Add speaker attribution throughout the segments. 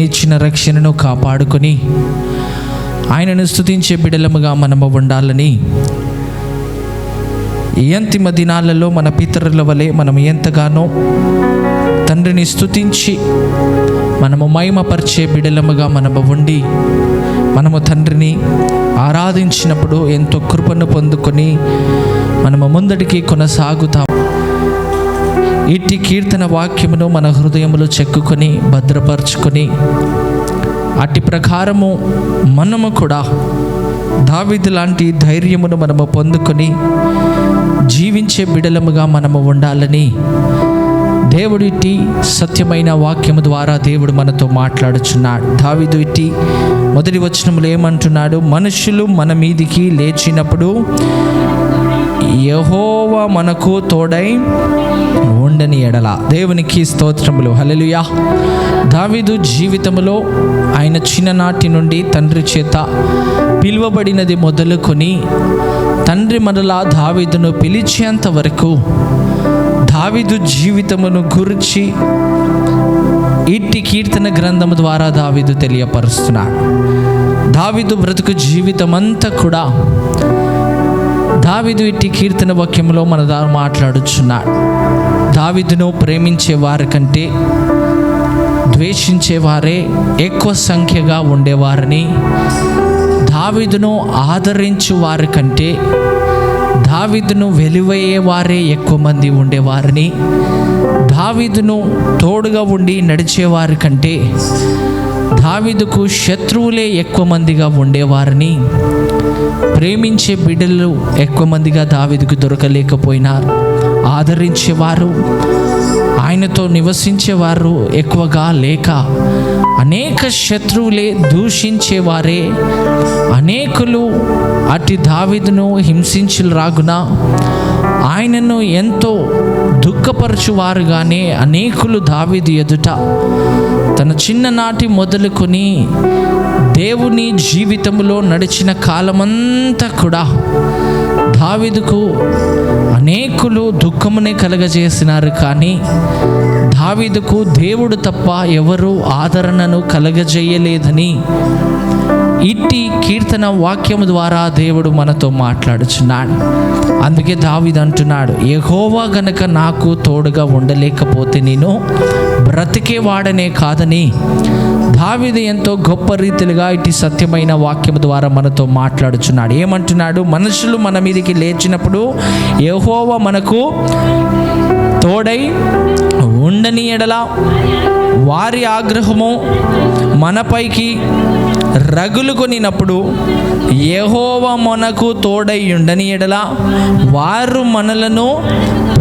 Speaker 1: ఇచ్చిన రక్షణను కాపాడుకొని ఆయనను స్తుతించే బిడ్డలముగా మనము ఉండాలని ఈ అంతిమ దినాలలో మన పితరుల వలె మనం ఎంతగానో తండ్రిని స్తుతించి మనము మహిమపరిచే బిడ్డలముగా మనము ఉండి మనము తండ్రిని ఆరాధించినప్పుడు ఎంతో కృపను పొందుకొని మనము ముందడికి కొనసాగుతాం. ఇట్టి కీర్తన వాక్యమును మన హృదయములో చెక్కుకొని భద్రపరచుకొని అట్టి ప్రకారము మనము కూడా దావీదు లాంటి ధైర్యమును మనము పొందుకొని జీవించే బిడలముగా మనము ఉండాలని దేవుడు ఇట్టి సత్యమైన వాక్యము ద్వారా దేవుడు మనతో మాట్లాడుచున్నాడు. దావీదు ఇట్టి మొదటి వచనములో ఏమంటున్నాడు? మనుషులు మన మీదికి లేచినప్పుడు యెహోవా మనకు తోడై ఉండని ఎడల. దేవునికి స్తోత్రములు, హల్లెలూయా. దావీదు జీవితంలో ఆయన చిన్ననాటి నుండి తండ్రి చేత పిలువబడినది మొదలుకొని తండ్రి మనలా దావీదును పిలిచేంత వరకు దావీదు జీవితమును గురించి ఇట్టి కీర్తన గ్రంథము ద్వారా దావీదు తెలియపరుస్తున్నాడు. దావీదు బ్రతుకు జీవితం అంతా కూడా దావీదు ఇట్టి కీర్తన వాక్యంలో మన ద్వారా మాట్లాడుచున్నాడు. దావీదును ప్రేమించే వారి కంటే ద్వేషించేవారే ఎక్కువ సంఖ్యగా ఉండేవారని, దావీదును ఆదరించు వారి కంటే దావీదును వెలివేయేవారే ఎక్కువ మంది ఉండేవారని, దావీదును తోడుగా ఉండి నడిచేవారి కంటే దావీదుకు శత్రువులే ఎక్కువ మందిగా ఉండేవారని, ప్రేమించే బిడ్డలు ఎక్కువ మందిగా దావీదుకు దొరకలేకపోయినారు. ఆదరించేవారు, ఆయనతో నివసించేవారు ఎక్కువగా లేక అనేక శత్రువులే దూషించేవారే అనేకులు అట్టి దావీదును హింసించురాగున ఆయనను ఎంతో దుఃఖపరచువారుగానే అనేకులు దావీదు ఎదుట తన చిన్ననాటి మొదలుకొని దేవుని జీవితంలో నడిచిన కాలమంతా కూడా దావీదుకు అనేకులు దుఃఖమునే కలగజేసినారు. కానీ దావీదుకు దేవుడు తప్ప ఎవరు ఆదరణను కలగజేయలేదని ఇట్టి కీర్తన వాక్యము ద్వారా దేవుడు మనతో మాట్లాడుచున్నాడు. అందుకే దావీదు అంటున్నాడు, యెహోవా గనక నాకు తోడుగా ఉండలేకపోతే నేను బ్రతికేవాడనే కాదని దావీదు ఎంతో గొప్ప రీతిలుగా ఇటు సత్యమైన వాక్యం ద్వారా మనతో మాట్లాడుచున్నాడు. ఏమంటున్నాడు? మనుషులు మన మీదకి లేచినప్పుడు యెహోవా మనకు తోడై ఉండని ఎడల వారి ఆగ్రహము మనపైకి రగులుకొనినప్పుడు యెహోవా మనకు తోడై ఉండని ఎడల వారు మనలను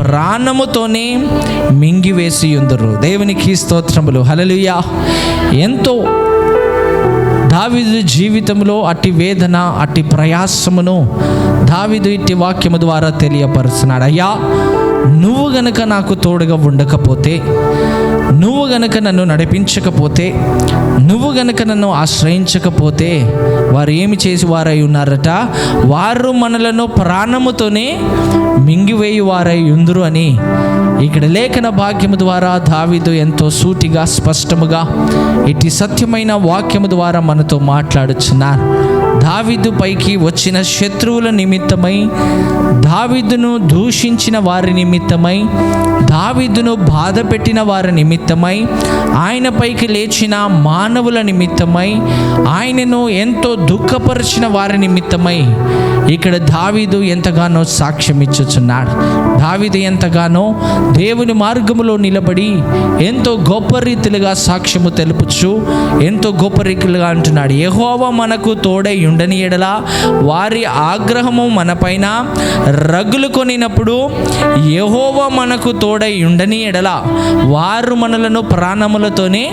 Speaker 1: ప్రాణముతోనే మింగివేసి ఉందరు. దేవునికి స్తోత్రములు, హల్లెలూయా. ఎంతో దావీదు జీవితంలో అట్టి వేదన అట్టి ప్రయాసమును దావీదు ఇట్టి వాక్యము ద్వారా తెలియపరుస్తున్నాడు. అయ్యా, నువ్వు గనక నాకు తోడుగా ఉండకపోతే, నువ్వు గనక నన్ను నడిపించకపోతే, నువ్వు గనక నన్ను ఆశ్రయించకపోతే వారు ఏమి చేసి వారై ఉన్నారట? వారు మనలను ప్రాణముతోనే మింగివేయి వారై ఉందురు అని ఇక్కడ లేఖన భాగ్యము ద్వారా దావీదు ఎంతో సూటిగా స్పష్టముగా ఇటు సత్యమైన వాక్యము ద్వారా మనతో మాట్లాడుచున్నారు. దావీదు పైకి వచ్చిన శత్రువుల నిమిత్తమై, దావీదును దూషించిన వారి నిమిత్తమై, దావీదును బాధ పెట్టిన వారి నిమిత్తమై, ఆయన పైకి లేచిన మానవుల నిమిత్తమై, ఆయనను ఎంతో దుఃఖపరిచిన వారి నిమిత్తమై ఇక్కడ దావీదు ఎంతగానో సాక్ష్యం ఇచ్చుచున్నాడు. దావీదు ఎంతగానో దేవుని మార్గములో నిలబడి ఎంతో గొప్ప రీతిలుగా సాక్ష్యము తెలుపుచు ఎంతో గొప్ప రీతిలుగా అంటున్నాడు, యెహోవా మనకు తోడై ఉండని ఎడల వారి ఆగ్రహము మనపైన రగులుకొనినప్పుడు యెహోవా మనకు తోడై ఉండని ఎడల వారు మనలను ప్రాణములతోనే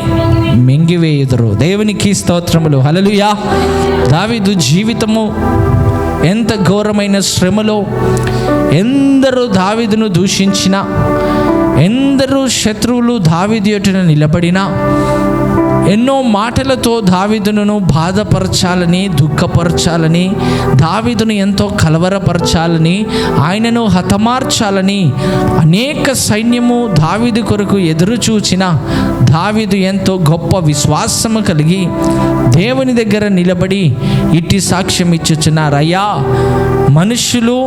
Speaker 1: మింగివేయుదురు. దేవునికి స్తోత్రములు, హల్లెలూయా. దావీదు జీవితము ఎంత ఘోరమైన శ్రమలో ఎందరో దావీదును దూషించినా, ఎందరో శత్రువులు దావీదు ఎదుట నిలబడినా, ఎన్నో మాటలతో దావీదును బాధపరచాలని, దుఃఖపరచాలని, దావీదును ఎంతో కలవరపరచాలని, ఆయనను హతమార్చాలని అనేక సైన్యము దావీదు కొరకు ఎదురు చూచిన దావీదు ఎంతో గొప్ప విశ్వాసము కలిగి దేవుని దగ్గర నిలబడి ఇట్టి సాక్ష్యం ఇచ్చుచున్నారు. అయ్యా, మనుషులు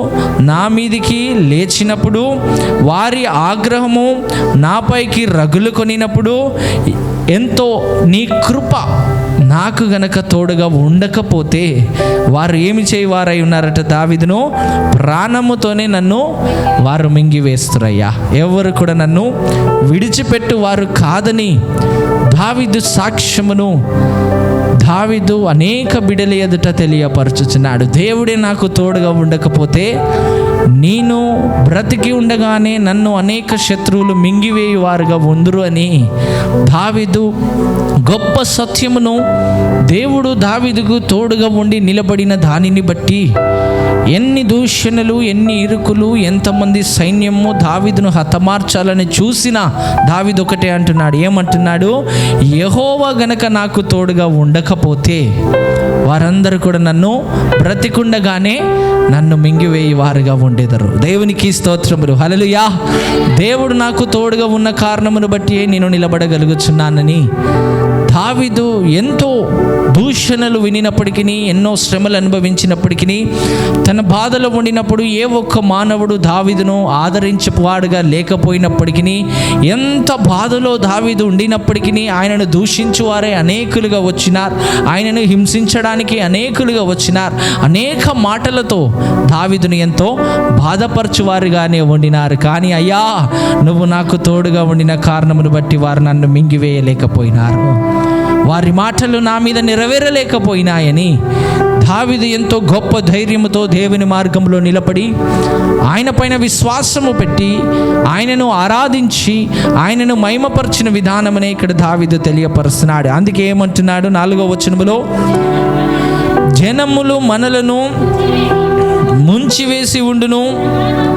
Speaker 1: నా మీదికి లేచినప్పుడు, వారి ఆగ్రహము నాపైకి రగులు కొనినప్పుడు, ఎంతో నీ కృప నాకు గనక తోడుగా ఉండకపోతే వారు ఏమి చేయవారై ఉన్నారట? దావీదును ప్రాణముతోనే నన్ను వారు మింగివేస్తురయ్యా, ఎవరు కూడా నన్ను విడిచిపెట్టు వారు కాదని దావీదు సాక్ష్యమును దావీదు అనేక బిడల ఎదుట తెలియపరచుచున్నాడు. దేవుడే నాకు తోడుగా ఉండకపోతే నేను బ్రతికి ఉండగానే నన్ను అనేక శత్రువులు మింగివేయువారుగా ఉందురు అని దావీదు గొప్ప సత్యమును దేవుడు దావీదుకు తోడుగా ఉండి నిలబడిన దానిని బట్టి ఎన్ని దూషణలు, ఎన్ని ఇరుకులు, ఎంతమంది సైన్యము దావీదును హతమార్చాలని చూసినా దావీదు ఒకటే అంటున్నాడు. ఏమంటున్నాడు? యెహోవా గనక నాకు తోడుగా ఉండకపోతే వారందరూ కూడా నన్ను బ్రతికుండగానే నన్ను మింగివేయి వారుగా ఉండేదరు. దేవునికి స్తోత్రములు, హల్లెలూయా. దేవుడు నాకు తోడుగా ఉన్న కారణమును బట్టి నేను నిలబడగలుగుచున్నానని దావీదు ఎంతో దూషణలు వినినప్పటికీ, ఎన్నో శ్రమలు అనుభవించినప్పటికీ, తన బాధలో ఉండినప్పుడు ఏ ఒక్క మానవుడు దావీదును ఆదరించేవాడుగా లేకపోయినప్పటికీ, ఎంత బాధలో దావీదు ఉండినప్పటికీ ఆయనను దూషించువారే అనేకులుగా వచ్చినారు, ఆయనను హింసించడానికి అనేకులుగా వచ్చినారు. అనేక మాటలతో దావీదును ఎంతో బాధపరచువారుగానే ఉండినారు. కానీ అయ్యా, నువ్వు నాకు తోడుగా ఉండిన కారణమును బట్టి వారు నన్ను మింగివేయలేకపోయినారు, వారి మాటలు నా మీద నెరవేరలేకపోయినాయని దావీదు ఎంతో గొప్ప ధైర్యముతో దేవుని మార్గంలో నిలబడి ఆయన పైన విశ్వాసము పెట్టి ఆయనను ఆరాధించి ఆయనను మహిమపరిచిన విధానమనే ఇక్కడ దావీదు తెలియపరుస్తున్నాడు. అందుకే ఏమంటున్నాడు 4వ వచనములో, జనములు మనలను ముంచివేసి ఉండును,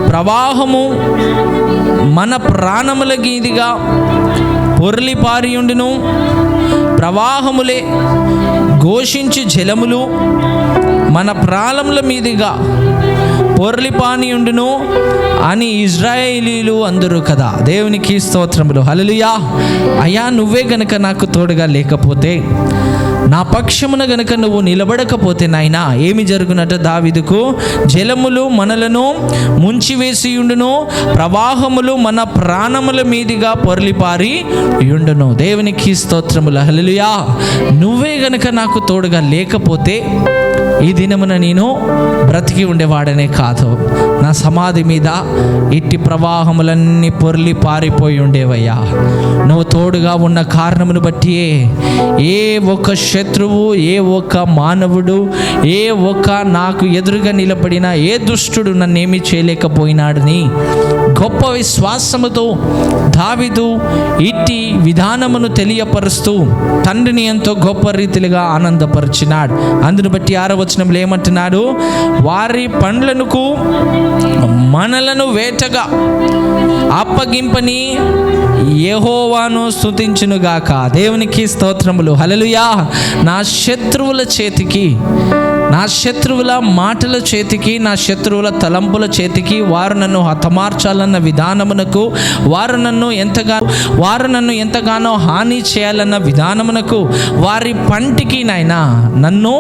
Speaker 1: ప్రవాహము మన ప్రాణముల గీదిగా పొర్లి పారియుండును, ప్రవాహములే ఘోషించి జలములు మన ప్రాణముల మీదుగా పొర్లిపానియుండును అని ఇజ్రాయేలీలు అందరూ కదా. దేవునికి స్తోత్రములు, హల్లెలూయా. అయ్యా, నువ్వే గనక నాకు తోడుగా లేకపోతే, నా పక్షమున గనక నువ్వు నిలబడకపోతే నాయనా ఏమి జరుగునట? దావీదుకు జలములు మనలను ముంచివేసి ఉండును, ప్రవాహములు మన ప్రాణముల మీదుగా పొర్లిపారి ఉండును. దేవునికి స్తోత్రములు, హల్లెలూయా. నువ్వే గనక నాకు తోడుగా లేకపోతే ఈ దినమున నేను బ్రతికి ఉండేవాడనే కాదు, నా సమాధి మీద ఇట్టి ప్రవాహములన్నీ పొర్లి పారిపోయి ఉండేవయ్యా. నువ్వు తోడుగా ఉన్న కారణమును బట్టి ఏ ఒక్క శత్రువు, ఏ ఒక్క మానవుడు, ఏ ఒక్క నాకు ఎదురుగా నిలబడిన ఏ దుష్టుడు నన్నేమీ చేయలేకపోయినాడని గొప్ప విశ్వాసముతో దావీదు ఇట్టి విధానమును తెలియపరుస్తూ తండ్రిని ఎంతో గొప్ప రీతిగా ఆనందపరిచినాడు. అందును బట్టి 6వ వచనంలో ఏమంటున్నాడు? వారి పండ్లకు మనలను వేటగా అప్పగింపని యెహోవాను స్తుతించునుగాక. దేవునికి స్తోత్రములు, హల్లెలూయా. నా శత్రువుల చేతికి, నా శత్రువుల మాటల చేతికి, నా శత్రువుల తలంపుల చేతికి వారు నన్ను హతమార్చాలన్న విధానమునకు, వారు నన్ను ఎంతగానో హాని చేయాలన్న విధానమునకు, వారి పంటికి నాయనా నన్ను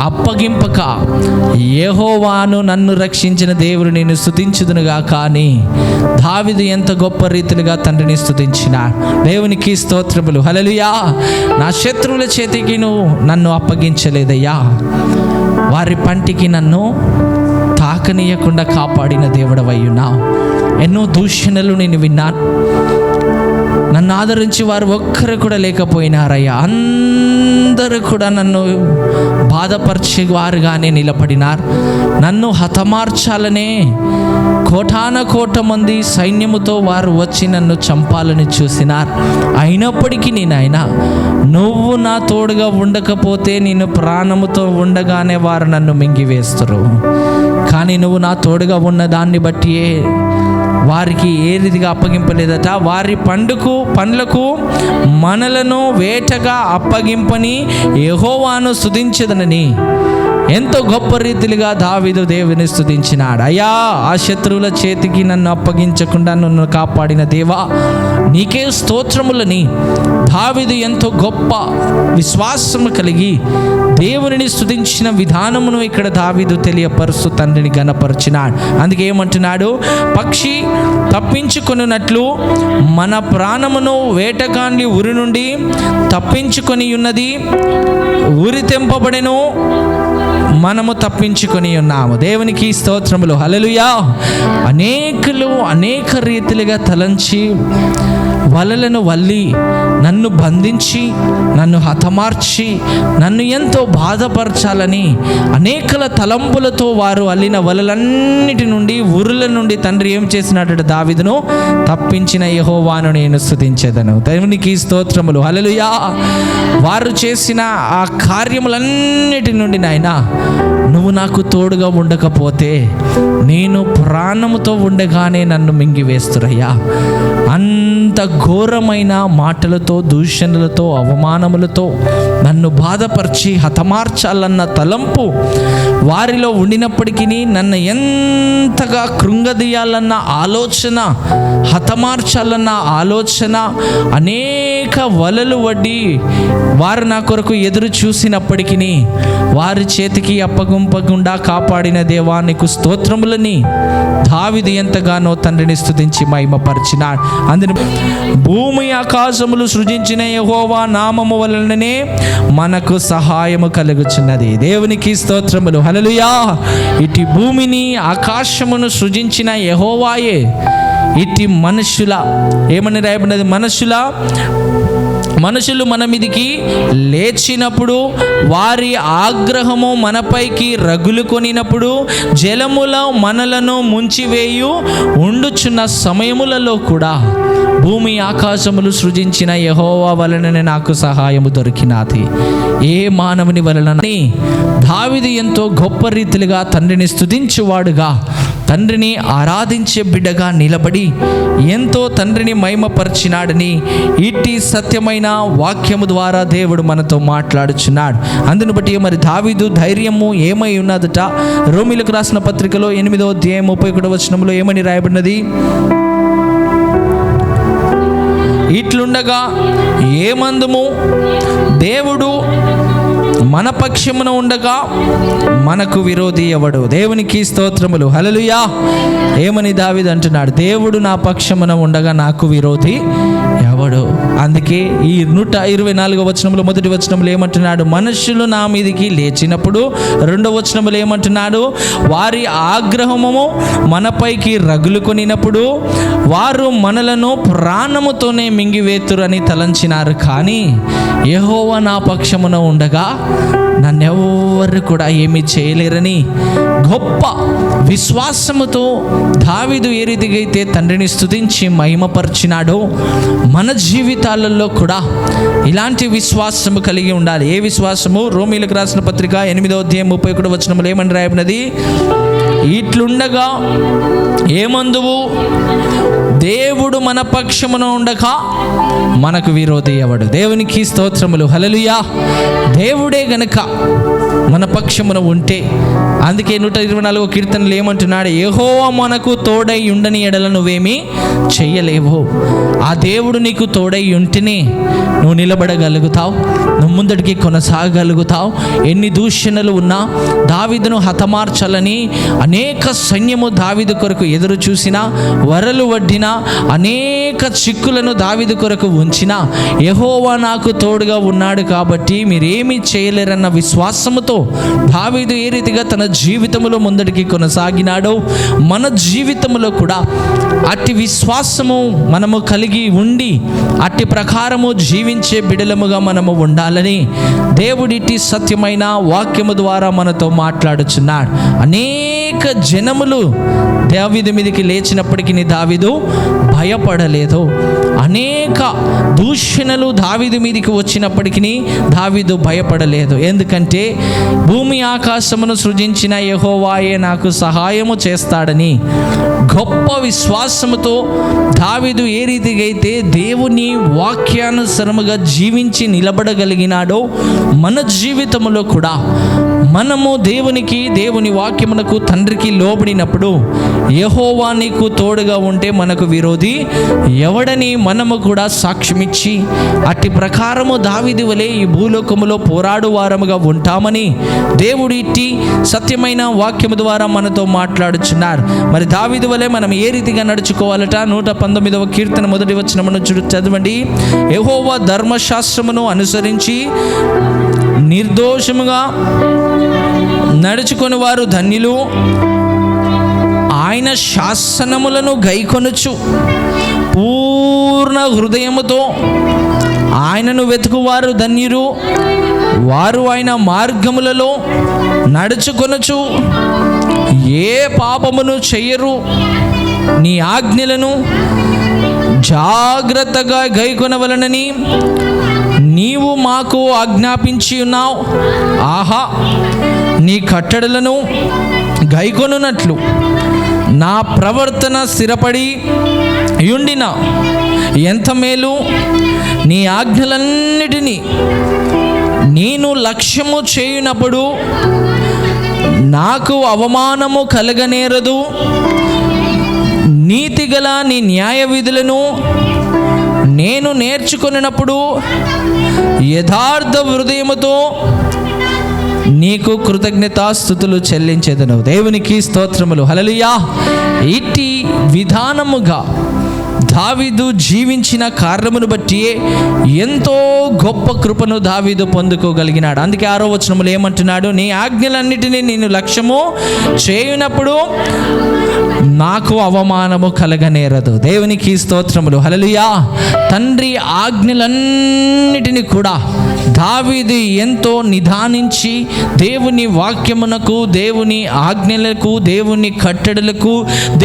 Speaker 1: అప్పగింపక యెహోవాను నన్ను రక్షించిన దేవుడు నేను స్తుతించుదునుగా. కానీ దావీదు ఎంత గొప్ప రీతిగా తండ్రిని స్తుతించినాడు. దేవునికి స్తోత్రములు, హల్లెలూయా. నా శత్రువుల చేతికి నువ్వు నన్ను అప్పగించలేదయ్యా, వారి పంటికి నన్ను తాకనీయకుండా కాపాడిన దేవుడవయ్యున్నావు. ఎన్నో దూషణలు నేను విన్నాను, నన్ను ఆదరించి వారు ఒక్కరు కూడా లేకపోయినారయ్యా. అందరూ కూడా నన్ను బాధపరిచే వారుగానే నిలబడినారు. నన్ను హతమార్చాలనే కోటాన కోట మంది సైన్యముతో వారు వచ్చి నన్ను చంపాలని చూసినారు. అయినప్పటికీ నాయనా నువ్వు నా తోడుగా ఉండకపోతే నేను ప్రాణముతో ఉండగానే వారు నన్ను మింగివేస్తారు. కానీ నువ్వు నా తోడుగా ఉన్న దాన్ని బట్టియే వారికి ఏ రీతిగా అప్పగింపలేదట, వారి పండ్లకు మనలను వేటగా అప్పగింపని యెహోవాను స్తుతించెదనని ఎంతో గొప్ప రీతిగా దావీదు దేవుని స్తుతించినాడు. అయ్యా, ఆ శత్రువుల చేతికి నన్ను అప్పగించకుండా నన్ను కాపాడిన దేవా నీకే స్తోత్రములని దావీదు ఎంతో గొప్ప విశ్వాసము కలిగి దేవునిని స్తుతించిన విధానమును ఇక్కడ దావీదు తెలియపరుస్తూ తండ్రిని గణపరిచినాడు. అందుకే ఏమంటున్నాడు, పక్షి తప్పించుకొనున్నట్లు మన ప్రాణమును వేటగాని ఉరి నుండి తప్పించుకొని ఉన్నది, ఉరి తెంపబడెను, మనము తప్పించుకొని ఉన్నాము. దేవునికి స్తోత్రములు, హల్లెలూయా. అనేకులు అనేక రీతిలుగా తలంచి వలలను వల్లి నన్ను బంధించి నన్ను హతమార్చి నన్ను ఎంతో బాధపరచాలని అనేకల తలంపులతో వారు అల్లిన వలలన్నిటి నుండి ఉరుల నుండి తండ్రి ఏం చేసినట్టు దావీదును తప్పించిన యెహోవాను నేను స్తుతించెదను. దేవునికి స్తోత్రములు, హల్లెలూయా. వారు చేసిన ఆ కార్యములన్నిటి నుండి నాయనా నువ్వు నాకు తోడుగా ఉండకపోతే నేను ప్రాణముతో ఉండగానే నన్ను మింగివేస్తురయ్యా. అంత ఘోరమైన మాటలతో, దూషణలతో, అవమానములతో నన్ను బాధపరిచి హతమార్చాలన్న తలంపు వారిలో ఉండినప్పటికీ నన్ను ఎంతగా కృంగదీయాలన్న ఆలోచన, హతమార్చాలన్న ఆలోచన, అనేక వలలు వడ్డి వారు నా కొరకు ఎదురు చూసినప్పటికీ వారి చేతికి అప్పగింపకుండా కాపాడిన దేవా నీకు స్తోత్రములని దావీదు ఎంతగానో తండ్రిని స్తుతించి మహిమపరిచినాడు. అందుని భూమి ఆకాశములు సృజించిన యెహోవా నామము వలననే మనకు సహాయము కలుగుచున్నది. దేవునికి స్తోత్రములు, హల్లెలూయా. ఇటు భూమిని ఆకాశమును సృజించిన యెహోవాయే ఇటు మనుషుల ఏమని రాయబడినది, మనుషులు మన మీదికి లేచినప్పుడు, వారి ఆగ్రహము మనపైకి రగులు కొనినప్పుడు, జలముల మనలను ముంచివేయు ఉండుచున్న సమయములలో కూడా భూమి ఆకాశములు సృజించిన యెహోవా వలననే నాకు సహాయము దొరికినది, ఏ మానవుని వలనని దావీదు ఎంతో గొప్ప రీతిగా తండ్రిని స్తుతించువాడుగా, తండ్రిని ఆరాధించే బిడ్డగా నిలబడి ఎంతో తండ్రిని మహిమపరిచినాడని ఇట్టి సత్యమైన వాక్యము ద్వారా దేవుడు మనతో మాట్లాడుచున్నాడు. అందును బట్టి మరి దావీదు ధైర్యము ఏమై ఉన్నదట, రోమీయులకు రాసిన పత్రికలో 8వ అధ్యాయం 31వ వచనంలో ఏమని రాయబడినది, ఇట్లుండగా ఏమందుము, దేవుడు మన పక్షమున ఉండగా మనకు విరోధి ఎవడు. దేవునికి స్తోత్రములు, హల్లెలూయా. ఏమని దావీదు అంటున్నాడు, దేవుడు నా పక్షమున ఉండగా నాకు విరోధి ఎవడు. అందుకే ఈ 124వ వచనంలో మొదటి వచనంలో ఏమంటున్నాడు, మనుషులు నా మీదికి లేచినప్పుడు, రెండవ వచనంలో ఏమంటున్నాడు, వారి ఆగ్రహము మనపైకి రగులు కొనినప్పుడు వారు మనలను ప్రాణముతోనే మింగివేతురని తలంచినారు. కానీ యెహోవా నా పక్షమున ఉండగా నన్నెవ్వరు కూడా ఏమీ చేయలేరని గొప్ప విశ్వాసముతో దావీదు ఏ రీతిగా అయితే తండ్రిని స్తుతించి మహిమపరిచినాడో మన జీవితాలలో కూడా ఇలాంటి విశ్వాసము కలిగి ఉండాలి. ఏ విశ్వాసము? రోమీయులకు రాసిన పత్రిక 8వ అధ్యాయం 31వ వచనంలో ఏమని రాయబడినది, ఇట్లుండగా ఏమందువు, దేవుడు మన పక్షమున ఉండగా మనకు విరోధి ఎవడు. దేవునికి స్తోత్రములు, హల్లెలూయా. దేవుడే గనుక మన పక్షమున ఉంటే, అందుకే 124వ కీర్తనలు ఏమంటున్నాడు, యెహోవా మనకు తోడై ఉండని ఎడల నువ్వేమీ చెయ్యలేవు. ఆ దేవుడు నీకు తోడై ఉంటేనే నువ్వు నిలబడగలుగుతావు, నువ్వు ముందడికి కొనసాగలుగుతావు. ఎన్ని దూషణలు ఉన్నా, దావీదును హతమార్చాలని అనేక సైన్యము దావీదు కొరకు ఎదురు చూసినా, వరలు వడ్డినా, అనేక చిక్కులను దావీదు కొరకు ఉంచినా, యెహోవా నాకు తోడుగా ఉన్నాడు కాబట్టి మీరేమీ చేయలేరన్న విశ్వాసముతో దావీదు ఏ రీతిగా తన జీవితంలో ముందడికి కొనసాగినాడో మన జీవితంలో కూడా అట్టి విశ్వాసము మనము కలిగి ఉండి అట్టి ప్రకారము జీవించే బిడలముగా మనము ఉండాలని దేవుడిటి సత్యమైన వాక్యము ద్వారా మనతో మాట్లాడుచున్నాడు. అనేక జనములు దావీదు మీదకి లేచినప్పటికీ దావీదు భయపడలేదు. అనేక దూషణలు దావీదు మీదకి వచ్చినప్పటికీ దావీదు భయపడలేదు. ఎందుకంటే భూమి ఆకాశమును సృజించిన యెహోవాయే నాకు సహాయము చేస్తాడని గొప్ప విశ్వాసముతో దావీదు ఏ రీతిగా అయితే దేవుని వాక్యానుసారముగా జీవించి నిలబడగలిగినాడో మన జీవితంలో కూడా మనము దేవుని వాక్యమునకు తండ్రికి లోబడినప్పుడు యెహోవా నీకు తోడుగా ఉంటే మనకు విరోధి ఎవడని మనము కూడా సాక్ష్యమిచ్చి అట్టి ప్రకారము దావీదు వలె ఈ భూలోకములో పోరాడు వారముగా ఉంటామని దేవుడు ఇట్టి సత్యమైన వాక్యము ద్వారా మనతో మాట్లాడుచున్నారు. మరి దావీదు వలె మనం ఏ రీతిగా నడుచుకోవాలట? 119వ కీర్తన 1వ వచనమును చదవండి. యెహోవా ధర్మశాస్త్రమును అనుసరించి నిర్దోషముగా నడుచుకొని వారు ధన్యులు, ఆయన శాసనములను గైకొనుచు పూర్ణ హృదయముతో ఆయనను వెతుకువారు ధన్యులు, వారు ఆయన మార్గములలో నడుచుకొనుచు ఏ పాపమును చెయ్యరు, నీ ఆజ్ఞలను జాగ్రత్తగా గైకొనవలనని నీవు మాకు ఆజ్ఞాపించి ఉన్నావు. ఆహా, నీ కట్టడలను గైకొనున్నట్లు నా ప్రవర్తన స్థిరపడి యుండిన ఎంత మేలు! నీ ఆజ్ఞలన్నిటినీ నేను లక్ష్యము చేయునప్పుడు నాకు అవమానము కలగనేరదు. నీతిగల నీ న్యాయ విధులను నేను నేర్చుకొనినప్పుడు యథార్థ హృదయముతో నీకు కృతజ్ఞతాస్తుతులు చెల్లించేదను. దేవునికి స్తోత్రములు. హల్లెలూయా. ఇట్టి విధానముగా దావీదు జీవించిన కారణమును బట్టి ఎంతో గొప్ప కృపను దావీదు పొందుకోగలిగినాడు. అందుకే 6వ వచనములో ఏమంటున్నాడు? నీ ఆజ్ఞలన్నిటినీ నేను లక్ష్యము చేయునప్పుడు నాకు అవమానము కలగనేరదు. దేవునికి స్తోత్రములు. హల్లెలూయా. తండ్రి ఆజ్ఞలన్నిటినీ కూడా దావీదు ఎంతో నిదానించి దేవుని వాక్యమునకు, దేవుని ఆజ్ఞలకు, దేవుని కట్టడలకు,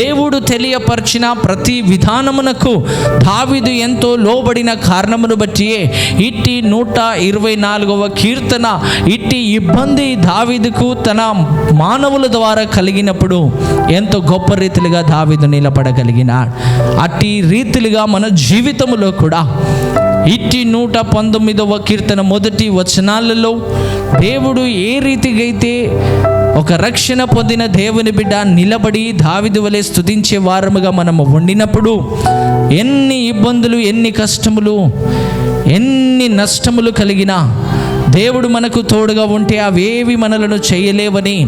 Speaker 1: దేవుడు తెలియపరిచిన ప్రతి విధానమునకు దావీదు ఎంతో లోబడిన కారణమును బట్టి ఇట్టి 124వ కీర్తన ఇట్టి ఇబ్బంది దావీదుకు తన మానవుల ద్వారా కలిగినప్పుడు ఎంతో గొప్ప రీతిలుగా దావీదు నిలబడగలిగినాడు. అట్టి రీతిలుగా మన జీవితంలో కూడా ఇట్టి 119వ కీర్తన 1 వచనాలలో దేవుడు ఏ రీతిగా అయితే ఒక రక్షణ పొందిన దేవుని బిడ్డ నిలబడి దావీదు వలె స్తుతించే వారముగా మనము ఉండినప్పుడు ఎన్ని ఇబ్బందులు, ఎన్ని కష్టములు, ఎన్ని నష్టములు కలిగినా దేవుడు మనకు తోడుగా ఉంటే అవేవి మనలను చేయలేవని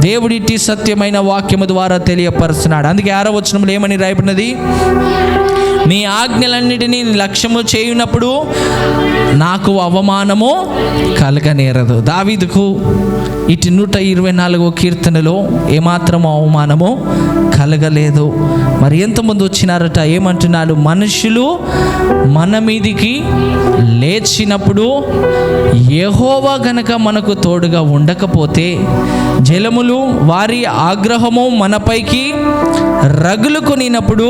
Speaker 1: దేవుడిట్టి సత్యమైన వాక్యము ద్వారా తెలియపరుస్తున్నాడు. అందుకే 6వ వచనంలో ఏమని రాయబడినది? నీ ఆజ్ఞలన్నిటినీ లక్ష్యము చేయునప్పుడు నాకు అవమానము కలగనేరదు. దావీదుకు ఇటు 124వ కీర్తనలో ఏమాత్రం అవమానము కలగలేదు. మరి ఎంతమంది వచ్చినారట? ఏమంటున్నారు? మనుషులు మన మీదికి లేచినప్పుడు యెహోవా గనక మనకు తోడుగా ఉండకపోతే, జలములు వారి ఆగ్రహము మనపైకి రగులుకొనినప్పుడు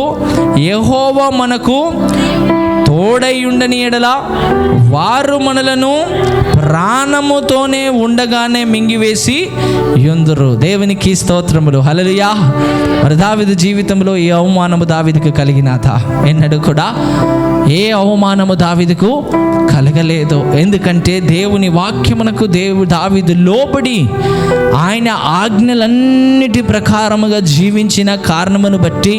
Speaker 1: యెహోవా మనకు తోడై ఉండని ఎడల వారు మనలను ప్రాణముతోనే ఉండగానే మింగివేసి యుందురు. దేవునికి స్తోత్రములు. హల్లెలూయా. మరి దావీదు జీవితంలో ఏ అవమానము దావీదుకు కలిగినాదా? ఎన్నడూ కూడా ఏ అవమానము దావీదుకు కలగలేదు. ఎందుకంటే దేవుని వాక్యమునకు దావీదు లోబడి ఆయన ఆజ్ఞలన్నిటి ప్రకారముగా జీవించిన కారణమును బట్టి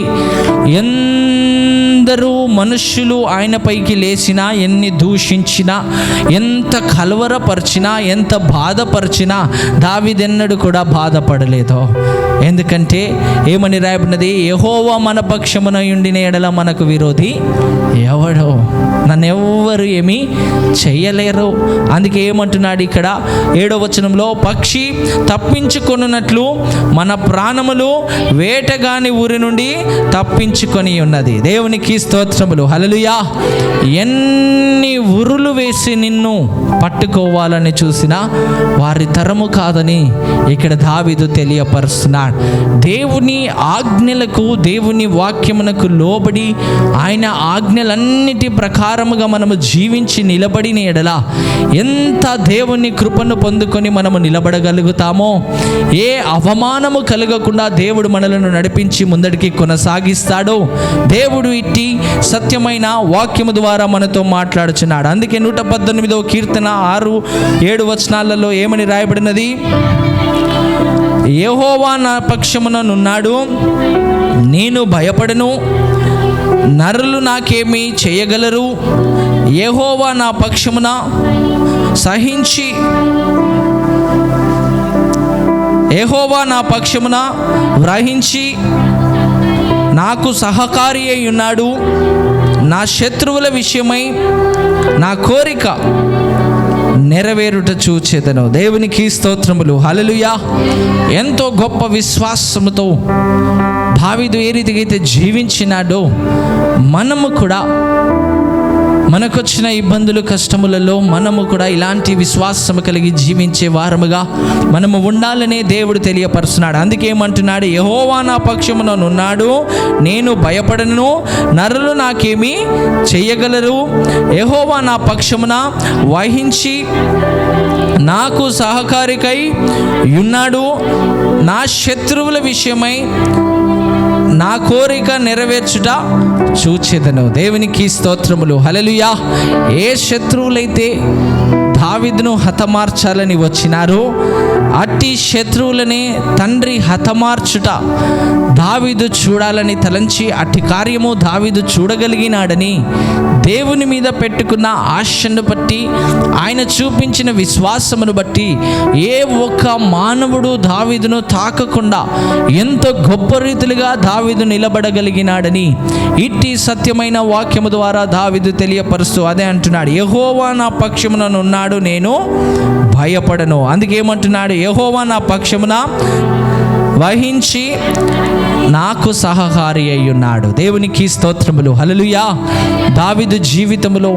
Speaker 1: ఎందరూ మనుష్యులు ఆయనపైకి లేచినా, ఎన్ని దూషించినా, ఎంత కలవరపరిచినా, ఎంత బాధపరిచినా దావీదెన్నడూ కూడా బాధపడలేదు. ఎందుకంటే ఏమని రాయబడినది? యెహోవా మన పక్షమున ఉండిన ఎడల మనకు విరోధి ఎవడో? నన్నెవ్వరు ఏమీ చెయ్యలేరు. అందుకే ఏమంటున్నాడు ఇక్కడ 7వ వచనంలో? పక్షి తప్పించుకొనున్నట్లు మన ప్రాణములు వేటగాని ఊరి నుండి తప్పించుకొని ఉన్నది. దేవునికి స్తోత్రం. స్తోత్రములు. హల్లెలూయా. ఎన్ని ఉరులు వేసి నిన్ను పట్టుకోవాలని చూసినా వారి తరము కాదని ఇక్కడ దావీదు తెలియపరుస్తున్నాడు. దేవుని ఆజ్ఞలకు, దేవుని వాక్యమునకు లోబడి ఆయన ఆజ్ఞలన్నిటి ప్రకారముగా మనము జీవించి నిలబడిన ఎడల ఎంత దేవుని కృపను పొందుకొని మనము నిలబడగలుగుతామో, ఏ అవమానము కలగకుండా దేవుడు మనలను నడిపించి ముందడికి కొనసాగిస్తాడో దేవుడు ఇట్టి సత్యమైన వాక్యము ద్వారా మనతో మాట్లాడుచున్నాడు. అందుకే 118వ కీర్తన 6-7 వచనాలలో ఏమని రాయబడినది? యెహోవా నా పక్షముననున్నాడు, నేను భయపడను, నరులు నాకేమీ చేయగలరు. యెహోవా నా పక్షమున సహించి, యెహోవా నా పక్షమున గ్రహించి నాకు సహకారి అయి ఉన్నాడు. నా శత్రువుల విషయమై నా కోరిక నెరవేరుట చూచెదను. దేవునికి స్తోత్రములు. హల్లెలూయా. ఎంతో గొప్ప విశ్వాసముతో దావీదు ఏ రీతిగా అయితే జీవించినాడో మనము కూడా మనకొచ్చిన ఇబ్బందులు, కష్టములలో మనము కూడా ఇలాంటి విశ్వాసము కలిగి జీవించే వారముగా మనము ఉండాలనే దేవుడు తెలియపరుస్తున్నాడు. అందుకే ఏమంటున్నాడు? యెహోవా నా పక్షముననున్నాడు, నేను భయపడను, నరులు నాకేమీ చెయ్యగలరు. యెహోవా నా పక్షమున వహించి నాకు సహకారికై ఉన్నాడు. నా శత్రువుల విషయమై నా కోరిక నెరవేర్చుట చూచెదను. దేవునికి స్తోత్రములు. హల్లెలూయా. ఏ శత్రువులైతే దావీదును హతమార్చాలని వచ్చినారో అట్టి శత్రువులనే తండ్రి హతమార్చుట దావీదు చూడాలని తలంచి అట్టి కార్యము దావీదు చూడగలిగినాడని దేవుని మీద పెట్టుకున్న ఆశను బట్టి, ఆయన చూపించిన విశ్వాసమును బట్టి ఏ ఒక్క మానవుడు దావీదును తాకకుండా ఎంతో గొప్ప రీతిలుగా దావీదు నిలబడగలిగినాడని ఇట్టి సత్యమైన వాక్యము ద్వారా దావీదు తెలియపరుస్తూ అదే అంటున్నాడు, యెహోవా నా పక్షముననున్నాడు, నేను భయపడను. అందుకేమంటున్నాడు? యెహోవా నా పక్షమున వహించి నాకు సహకారి అయ్యున్నాడు. దేవునికి స్తోత్రములు. హల్లెలూయా. దావీదు జీవితంలో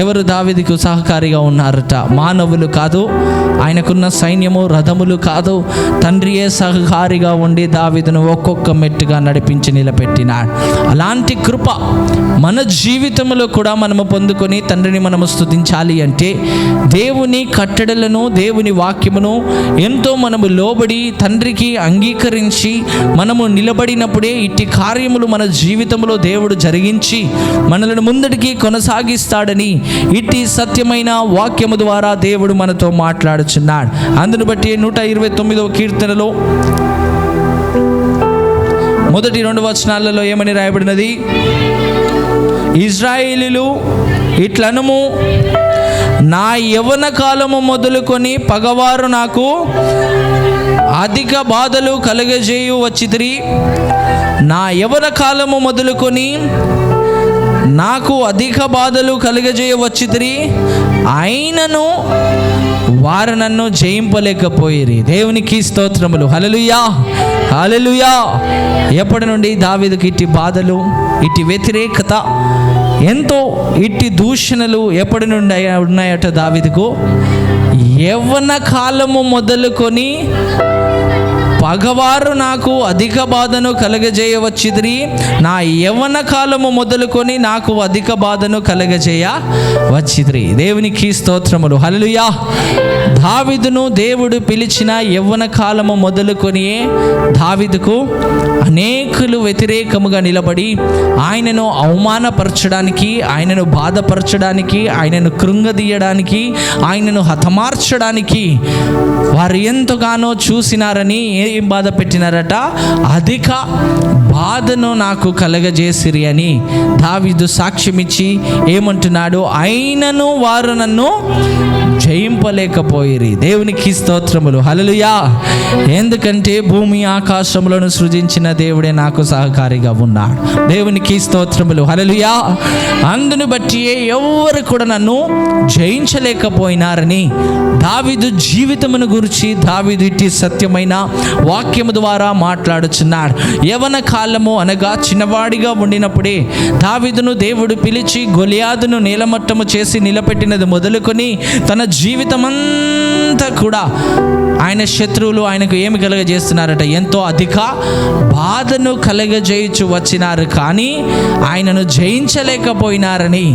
Speaker 1: ఎవరు దావీదుకు సహకారిగా ఉన్నారట? మానవులు కాదు, ఆయనకున్న సైన్యము, రథములు కాదు, తండ్రియే సహకారిగా ఉండి దావీదును ఒక్కొక్క మెట్టుగా నడిపించి నిలబెట్టినాడు. అలాంటి కృప మన జీవితంలో కూడా మనము పొందుకొని తండ్రిని మనము స్తుతించాలి అంటే దేవుని కట్టడలను, దేవుని వాక్యమును ఎంతో మనము లోబడి తండ్రికి అంగీకరించి మనము నిలబడినప్పుడే ఇట్టి కార్యములు మన జీవితంలో దేవుడు జరిగించి మనలను ముందటికి కొనసాగిస్తాడని ఇట్టి సత్యమైన వాక్యము ద్వారా దేవుడు మనతో మాట్లాడుచున్నాడు. అందును బట్టి 129వ కీర్తనలో మొదటి 2 వచనాలలో ఏమని రాయబడినది? ఇశ్రాయేలీయులు ఇట్లనుము, నా యవ్వన కాలము మొదలుకొని పగవారు నాకు అధిక బాధలు కలుగజేయు వచ్చితిరి. నా యవ్వన కాలము మొదలుకొని నాకు అధిక బాధలు కలుగజేయవచ్చితిరి, అయినను వారు నన్ను జయింపలేకపోయిరి. దేవునికి స్తోత్రములు. హల్లెలూయా. హల్లెలూయా. ఎప్పటి నుండి దావీదుకి ఇట్టి బాధలు, ఇట్టి వ్యతిరేకత, ఎంతో ఇట్టి దూషణలు ఎప్పటి నుండి ఉన్నాయట దావీదుకు? యవ్వన కాలము మొదలుకొని పగవారు నాకు అధిక బాధను కలగజేయవచ్చిదిరి. నా యవ్వన కాలము మొదలుకొని నాకు అధిక బాధను కలగజేయవచ్చిదిరి. దేవునికి స్తోత్రములు. హల్లెలూయా. దావీదును దేవుడు పిలిచిన యవ్వన కాలము మొదలుకొని దావీదుకు అనేకులు వ్యతిరేకముగా నిలబడి ఆయనను అవమానపరచడానికి, ఆయనను బాధపరచడానికి, ఆయనను కృంగదీయడానికి, ఆయనను హతమార్చడానికి వారు ఎంతగానో చూసినారని ఏం బాధ పెట్టినారట? అధిక బాధను నాకు కలగజేసిరి అని దావీదు సాక్ష్యమిచ్చి ఏమంటున్నాడు? అయినను వారు నన్ను జయింపలేకపోయిరి. దేవునికి స్తోత్రములు. హల్లెలూయా. ఎందుకంటే భూమి ఆకాశములను సృజించిన దేవుడే నాకు సహకారిగా ఉన్నాడు. దేవునికి స్తోత్రములు. హల్లెలూయా. అందును బట్టి ఎవరు కూడా నన్ను జయించలేకపోయినారని దావీదు జీవితమును గురించి, దావీదు ఇట్టి సత్యమైన వాక్యము ద్వారా మాట్లాడుచున్నాడు. యవన కాలము అనగా చిన్నవాడిగా ఉండినప్పుడే దావీదును దేవుడు పిలిచి గొలియాదును నేలమట్టము చేసి నిలబెట్టినది మొదలుకొని తన జీవితమంతా కూడా ఆయన శత్రువులు ఆయనకు ఏమి కలగజేస్తున్నారట? ఎంతో అధిక బాధను కలగజేయచ్చు వచ్చినారు, కానీ ఆయనను జయించలేకపోయినారని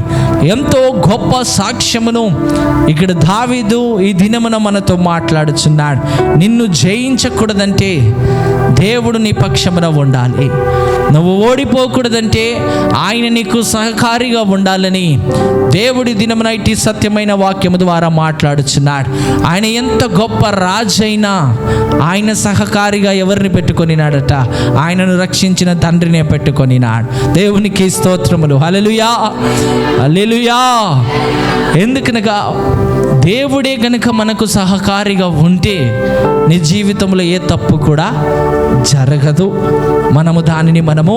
Speaker 1: ఎంతో గొప్ప సాక్ష్యమును ఇక్కడ దావీదు ఈ దినమున మనతో మాట్లాడుచున్నాడు. నిన్ను జయించకూడదంటే దేవుడు నీ పక్షమున ఉండాలి. నువ్వు ఓడిపోకూడదంటే ఆయన నీకు సహకారిగా ఉండాలని దేవుడి దినమున ఇటు సత్యమైన వాక్యము ద్వారా మాట్లాడుచున్నాడు. ఆయన ఎంత గొప్ప రాజైనా ఆయన సహకారిగా ఎవరిని పెట్టుకొనినాడట? ఆయనను రక్షించిన తండ్రినే పెట్టుకొనినాడు. దేవునికి స్తోత్రములు. హల్లెలూయా, హల్లెలూయా. ఎందుకనగా దేవుడే గనుక మనకు సహకారిగా ఉంటే నీ జీవితంలో ఏ తప్పు కూడా జరగదు. మనము దానిని మనము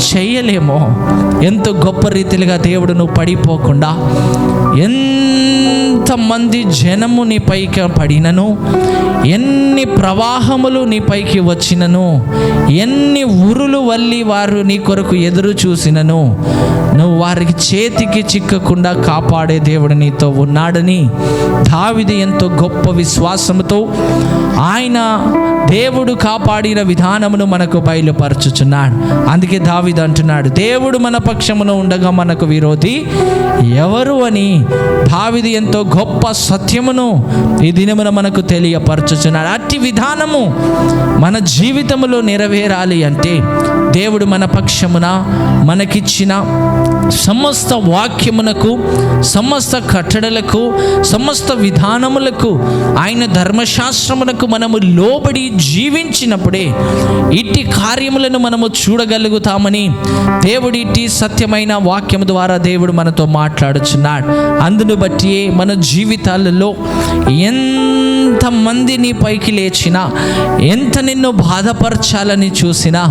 Speaker 1: చేయలేము. ఎంతో గొప్ప రీతిగా దేవుడు నువ్వు పడిపోకుండా, ఎంతమంది జనము నీ పైకి పడినను, ఎన్ని ప్రవాహములు నీ పైకి వచ్చినను, ఎన్ని ఉరులు వల్లి వారు నీ కొరకు ఎదురు చూసినను, నువ్వు వారికి చేతికి చిక్కకుండా కాపాడే దేవుడు నీతో ఉన్నాడని దావీదు ఎంతో గొప్ప విశ్వాసముతో ఆయన దేవుడు కాపాడిన విధానమును మనకు బయలుపరచుచున్నాడు. అందుకే దావీదు అంటున్నాడు, దేవుడు మన పక్షమున ఉండగా మనకు విరోధి ఎవరు అని. దావీదు ఎంతో గొప్ప సత్యమును ఈ దినమున మనకు తెలియపరచుచున్నాడు. అట్టి విధానము మన జీవితంలో నెరవేరాలి అంటే దేవుడు మన పక్షమున మనకిచ్చిన సమస్త వాక్యమునకు, సమస్త కట్టడలకు, సమస్త విధానములకు, ఆయన ధర్మశాస్త్రమునకు మనము లోబడి జీవించినప్పుడే ఇట్టి కార్యములను మనము చూడగలుగుతామని దేవుడి ఇట్టి సత్యమైన వాక్యము ద్వారా దేవుడు మనతో మాట్లాడుచున్నాడు. అందును బట్టి మన జీవితాలలో ఎంతమంది నీ పైకి లేచినా, ఎంత నిన్ను బాధపరచాలని చూసినా,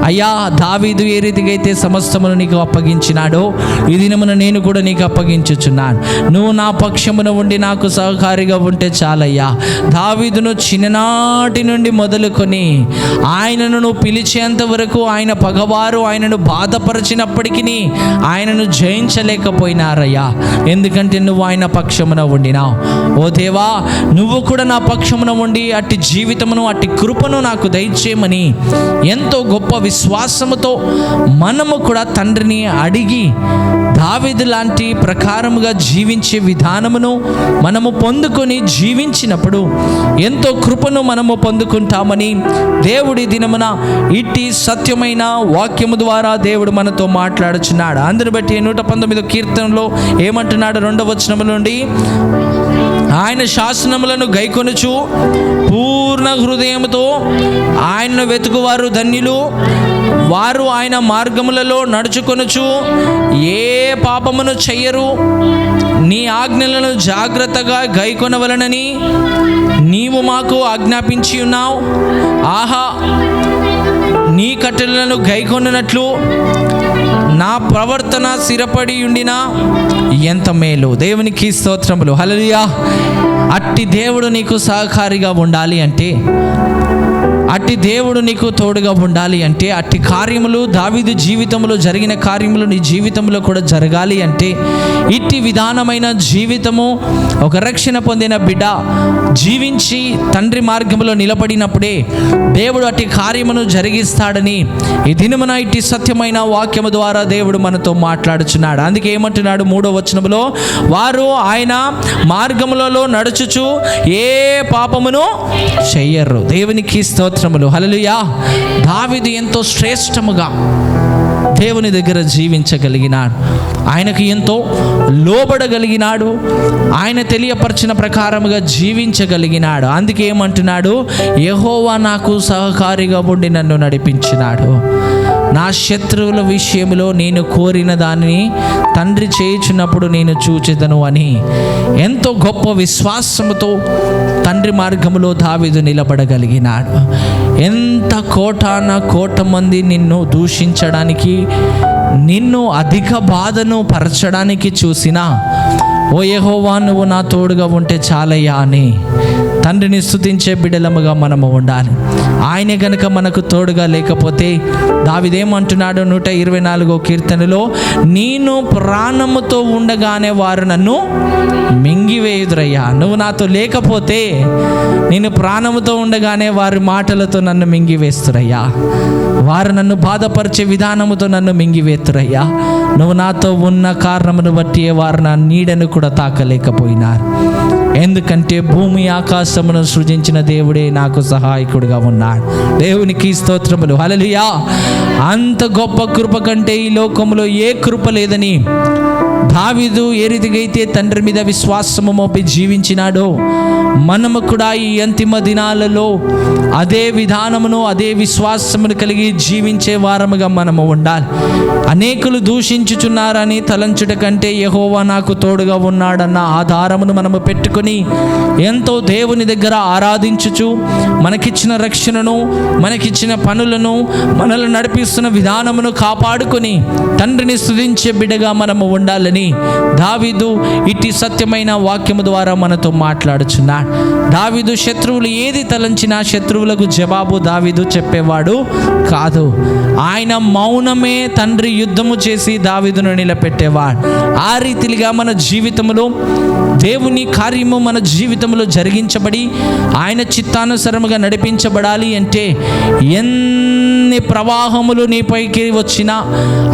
Speaker 1: అయ్యా దావీదు ఏ రీతిగా అయితే సమస్తమును నీకు అప్పగించినాడో ఈ దినమున నేను కూడా నీకు అప్పగించుచున్నాను. నువ్వు నా పక్షమున ఉండి నాకు సహకారిగా ఉంటే చాలయ్యా. దావీదును చిన్ననాటి నుండి మొదలుకొని ఆయనను నువ్వు పిలిచేంత వరకు ఆయన పగవారు ఆయనను బాధపరిచినప్పటికీ ఆయనను జయించలేకపోయినారయ్యా. ఎందుకంటే నువ్వు ఆయన పక్షమున ఉండినావు. ఓ దేవా, నువ్వు కూడా నా పక్షమున ఉండి అట్టి జీవితమును, అట్టి కృపను నాకు దయచేయమని ఎంతో గొప్ప విశ్వాసముతో మనము కూడా తండ్రిని అడిగి దావీదు లాంటి ప్రకారముగా జీవించే విధానమును మనము పొందుకొని జీవించినప్పుడు ఎంతో కృపను మనము పొందుకుంటామని దేవుడి దినమున ఇట్టి సత్యమైన వాక్యము ద్వారా దేవుడు మనతో మాట్లాడుచున్నాడు. అందుని బట్టి 119 కీర్తనలో ఏమంటున్నాడు? 2వ వచనము నుండి, ఆయన శాసనములను గైకొనుచు పూర్ణ హృదయముతో ఆయనను వెతుకువారు ధన్యులు. వారు ఆయన మార్గములలో నడుచుకొనుచు ఏ పాపమును చెయ్యరు. నీ ఆజ్ఞలను జాగ్రత్తగా గైకొనవలనని నీవు మాకు ఆజ్ఞాపించి ఉన్నావు. ఆహా, నీ కట్టడలను గైకొనున్నట్లు నా ప్రవర్తన స్థిరపడి ఉండినా ఎంత మేలు. దేవునికి స్తోత్రములు. హల్లెలూయా. అట్టి దేవుడు నీకు సహకారిగా ఉండాలి అంటే, అట్టి దేవుడు నీకు తోడుగా ఉండాలి అంటే, అట్టి కార్యములు దావీదు జీవితంలో జరిగిన కార్యములు నీ జీవితంలో కూడా జరగాలి అంటే, ఇట్టి విధానమైన జీవితము ఒక రక్షణ పొందిన బిడ్డ జీవించి తండ్రి మార్గంలో నిలబడినప్పుడే దేవుడు అట్టి కార్యమును జరిగిస్తాడని ఈ దినమున ఇట్టి సత్యమైన వాక్యము ద్వారా దేవుడు మనతో మాట్లాడుచున్నాడు. అందుకే ఏమంటున్నాడు 3వ వచనములో, వారు ఆయన మార్గములలో నడుచుచు ఏ పాపమును చెయ్యరు. దేవునికి స్తోత్రములు. హల్లెలూయా. దావీదు ఎంతో శ్రేష్టముగా దేవుని దగ్గర జీవించగలిగినాడు. ఆయనకు ఎంతో లోబడగలిగినాడు. ఆయన తెలియపరిచిన ప్రకారముగా జీవించగలిగినాడు. అందుకే ఏమంటున్నాడు? యెహోవా నాకు సహకారిగా ఉండి నన్ను నడిపించినాడు. నా శత్రువుల విషయంలో నేను కోరిన దానిని తండ్రి చేయుచున్నప్పుడు నేను చూచెదను అని ఎంతో గొప్ప విశ్వాసముతో తండ్రి మార్గములో దావీదు నిలబడగలిగినాడు. ఎంత కోట మంది నిన్ను దూషించడానికి, నిన్ను అధిక బాధను పరచడానికి చూసినా, ఓ యెహోవా నువ్వు నా తోడుగా ఉంటే చాలయ్యా అని తండ్రిని స్తుతించే బిడ్డలముగా మనము ఉండాలి. ఆయనే గనుక మనకు తోడుగా లేకపోతే దావీదేమంటున్నాడు 124వ కీర్తనలో, నేను ప్రాణముతో ఉండగానే వారు నన్ను మింగివేయుదురయ్యా. నువ్వు నాతో లేకపోతే, నేను ప్రాణముతో ఉండగానే వారి మాటలతో నన్ను మింగివేస్తురయ్యా. వారు నన్ను బాధపరిచే విధానముతో నన్ను మింగివేతురయ్యా. నువ్వు నాతో ఉన్న కారణమును బట్టి వారు నా నీడను కూడా తాకలేకపోయినారు. ఎందుకంటే భూమి ఆకాశమును సృజించిన దేవుడే నాకు సహాయకుడిగా ఉన్నాడు. దేవునికి స్తోత్రములు, హల్లెలూయా. అంత గొప్ప కృప కంటే ఈ లోకములో ఏ కృప లేదని దావీదు ఏ రీతిగా అయితే తండ్రి మీద విశ్వాసము మోపి జీవించినాడో, మనము కూడా ఈ అంతిమ దినాలలో అదే విధానమును అదే విశ్వాసమును కలిగి జీవించే వారముగా మనము ఉండాలి. అనేకులు దూషించుచున్నారని తలంచుట కంటే యెహోవా నాకు తోడుగా ఉన్నాడన్న ఆధారమును మనము పెట్టుకొని ఎంతో దేవుని దగ్గర ఆరాధించుచు, మనకిచ్చిన రక్షణను, మనకిచ్చిన పనులను, మనల్ని నడిపిస్తున్న విధానమును కాపాడుకొని తండ్రిని స్తుతించే బిడ్డగా మనము ఉండాలని దావీదు ఇట్టి సత్యమైన వాక్యము ద్వారా మనతో మాట్లాడుచున్నాడు. దావీదు శత్రువులు ఏది తలంచినా శత్రువులకు జవాబు దావీదు చెప్పేవాడు కాదు. ఆయన మౌనమే తండ్రి యుద్ధము చేసి దావీదును నిలబెట్టేవాడు. ఆ రీతిగా మన జీవితంలో దేవుని కార్యము మన జీవితంలో జరిగించబడి ఆయన చిత్తానుసారముగా నడిపించబడాలి అంటే ఎన్ని ప్రవాహములు నీపైకి వచ్చినా,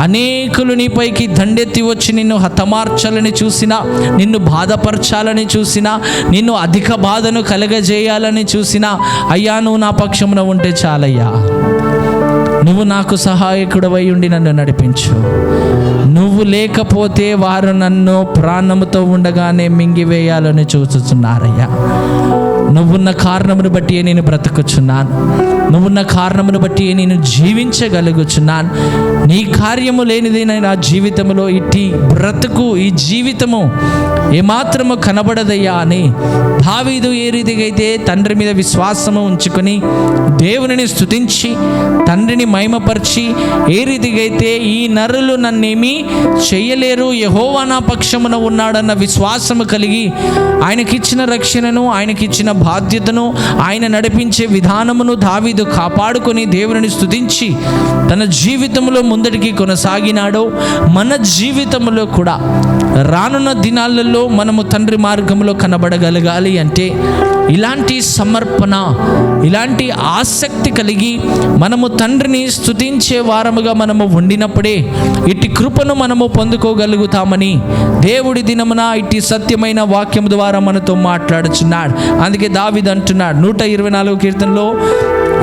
Speaker 1: అనేకులు నీపైకి దండెత్తి వచ్చి నిన్ను హతమార్చాలని చూసినా, నిన్ను బాధపరచాలని చూసినా, నిన్ను అధిక బాధను కలగజేయాలని చూసినా, అయ్యా నువ్వు నా పక్షమున ఉంటే చాలయ్యా, నువ్వు నాకు సహాయకుడవై ఉండి నన్ను నడిపించు, నువ్వు లేకపోతే వారు నన్ను ప్రాణముతో ఉండగానే మింగివేయాలని చూస్తున్నారయ్యా. నువ్వున్న కారణమును బట్టి నేను బ్రతుకుచున్నాను, నువ్వున్న కారణమును బట్టి నేను జీవించగలుగుచున్నాను. నీ కార్యము లేనిది నా జీవితంలో ఇట్టి బ్రతుకు, ఈ జీవితము ఏమాత్రము కనబడదయ్యా అని దావీదు ఏ రీతిగా అయితే తండ్రి మీద విశ్వాసము ఉంచుకొని దేవునిని స్తుతించి తండ్రిని మహిమపరిచి, ఏ రీతిగా అయితే ఈ నరులు నన్నేమీ చెయ్యలేరు, యెహోవా నా పక్షమున ఉన్నాడన్న విశ్వాసము కలిగి ఆయనకిచ్చిన రక్షణను, ఆయనకిచ్చిన బాధ్యతను, ఆయన నడిపించే విధానమును దావీదు కాపాడుకొని దేవుని స్తుతించి తన జీవితంలో ముందటికి కొనసాగినాడో, మన జీవితంలో కూడా రానున్న దినాలలో మనము తండ్రి మార్గంలో కనబడగలగాలి అంటే ఇలాంటి సమర్పణ, ఇలాంటి ఆసక్తి కలిగి మనము తండ్రిని స్తుతించే వారముగా మనము ఉండినప్పుడే ఇట్టి కృపను మనము పొందుకోగలుగుతామని దేవుడి దినమున ఇట్టి సత్యమైన వాక్యం ద్వారా మనతో మాట్లాడుచున్నాడు. అందుకే దావీదు అంటున్నాడు 124వ కీర్తనలో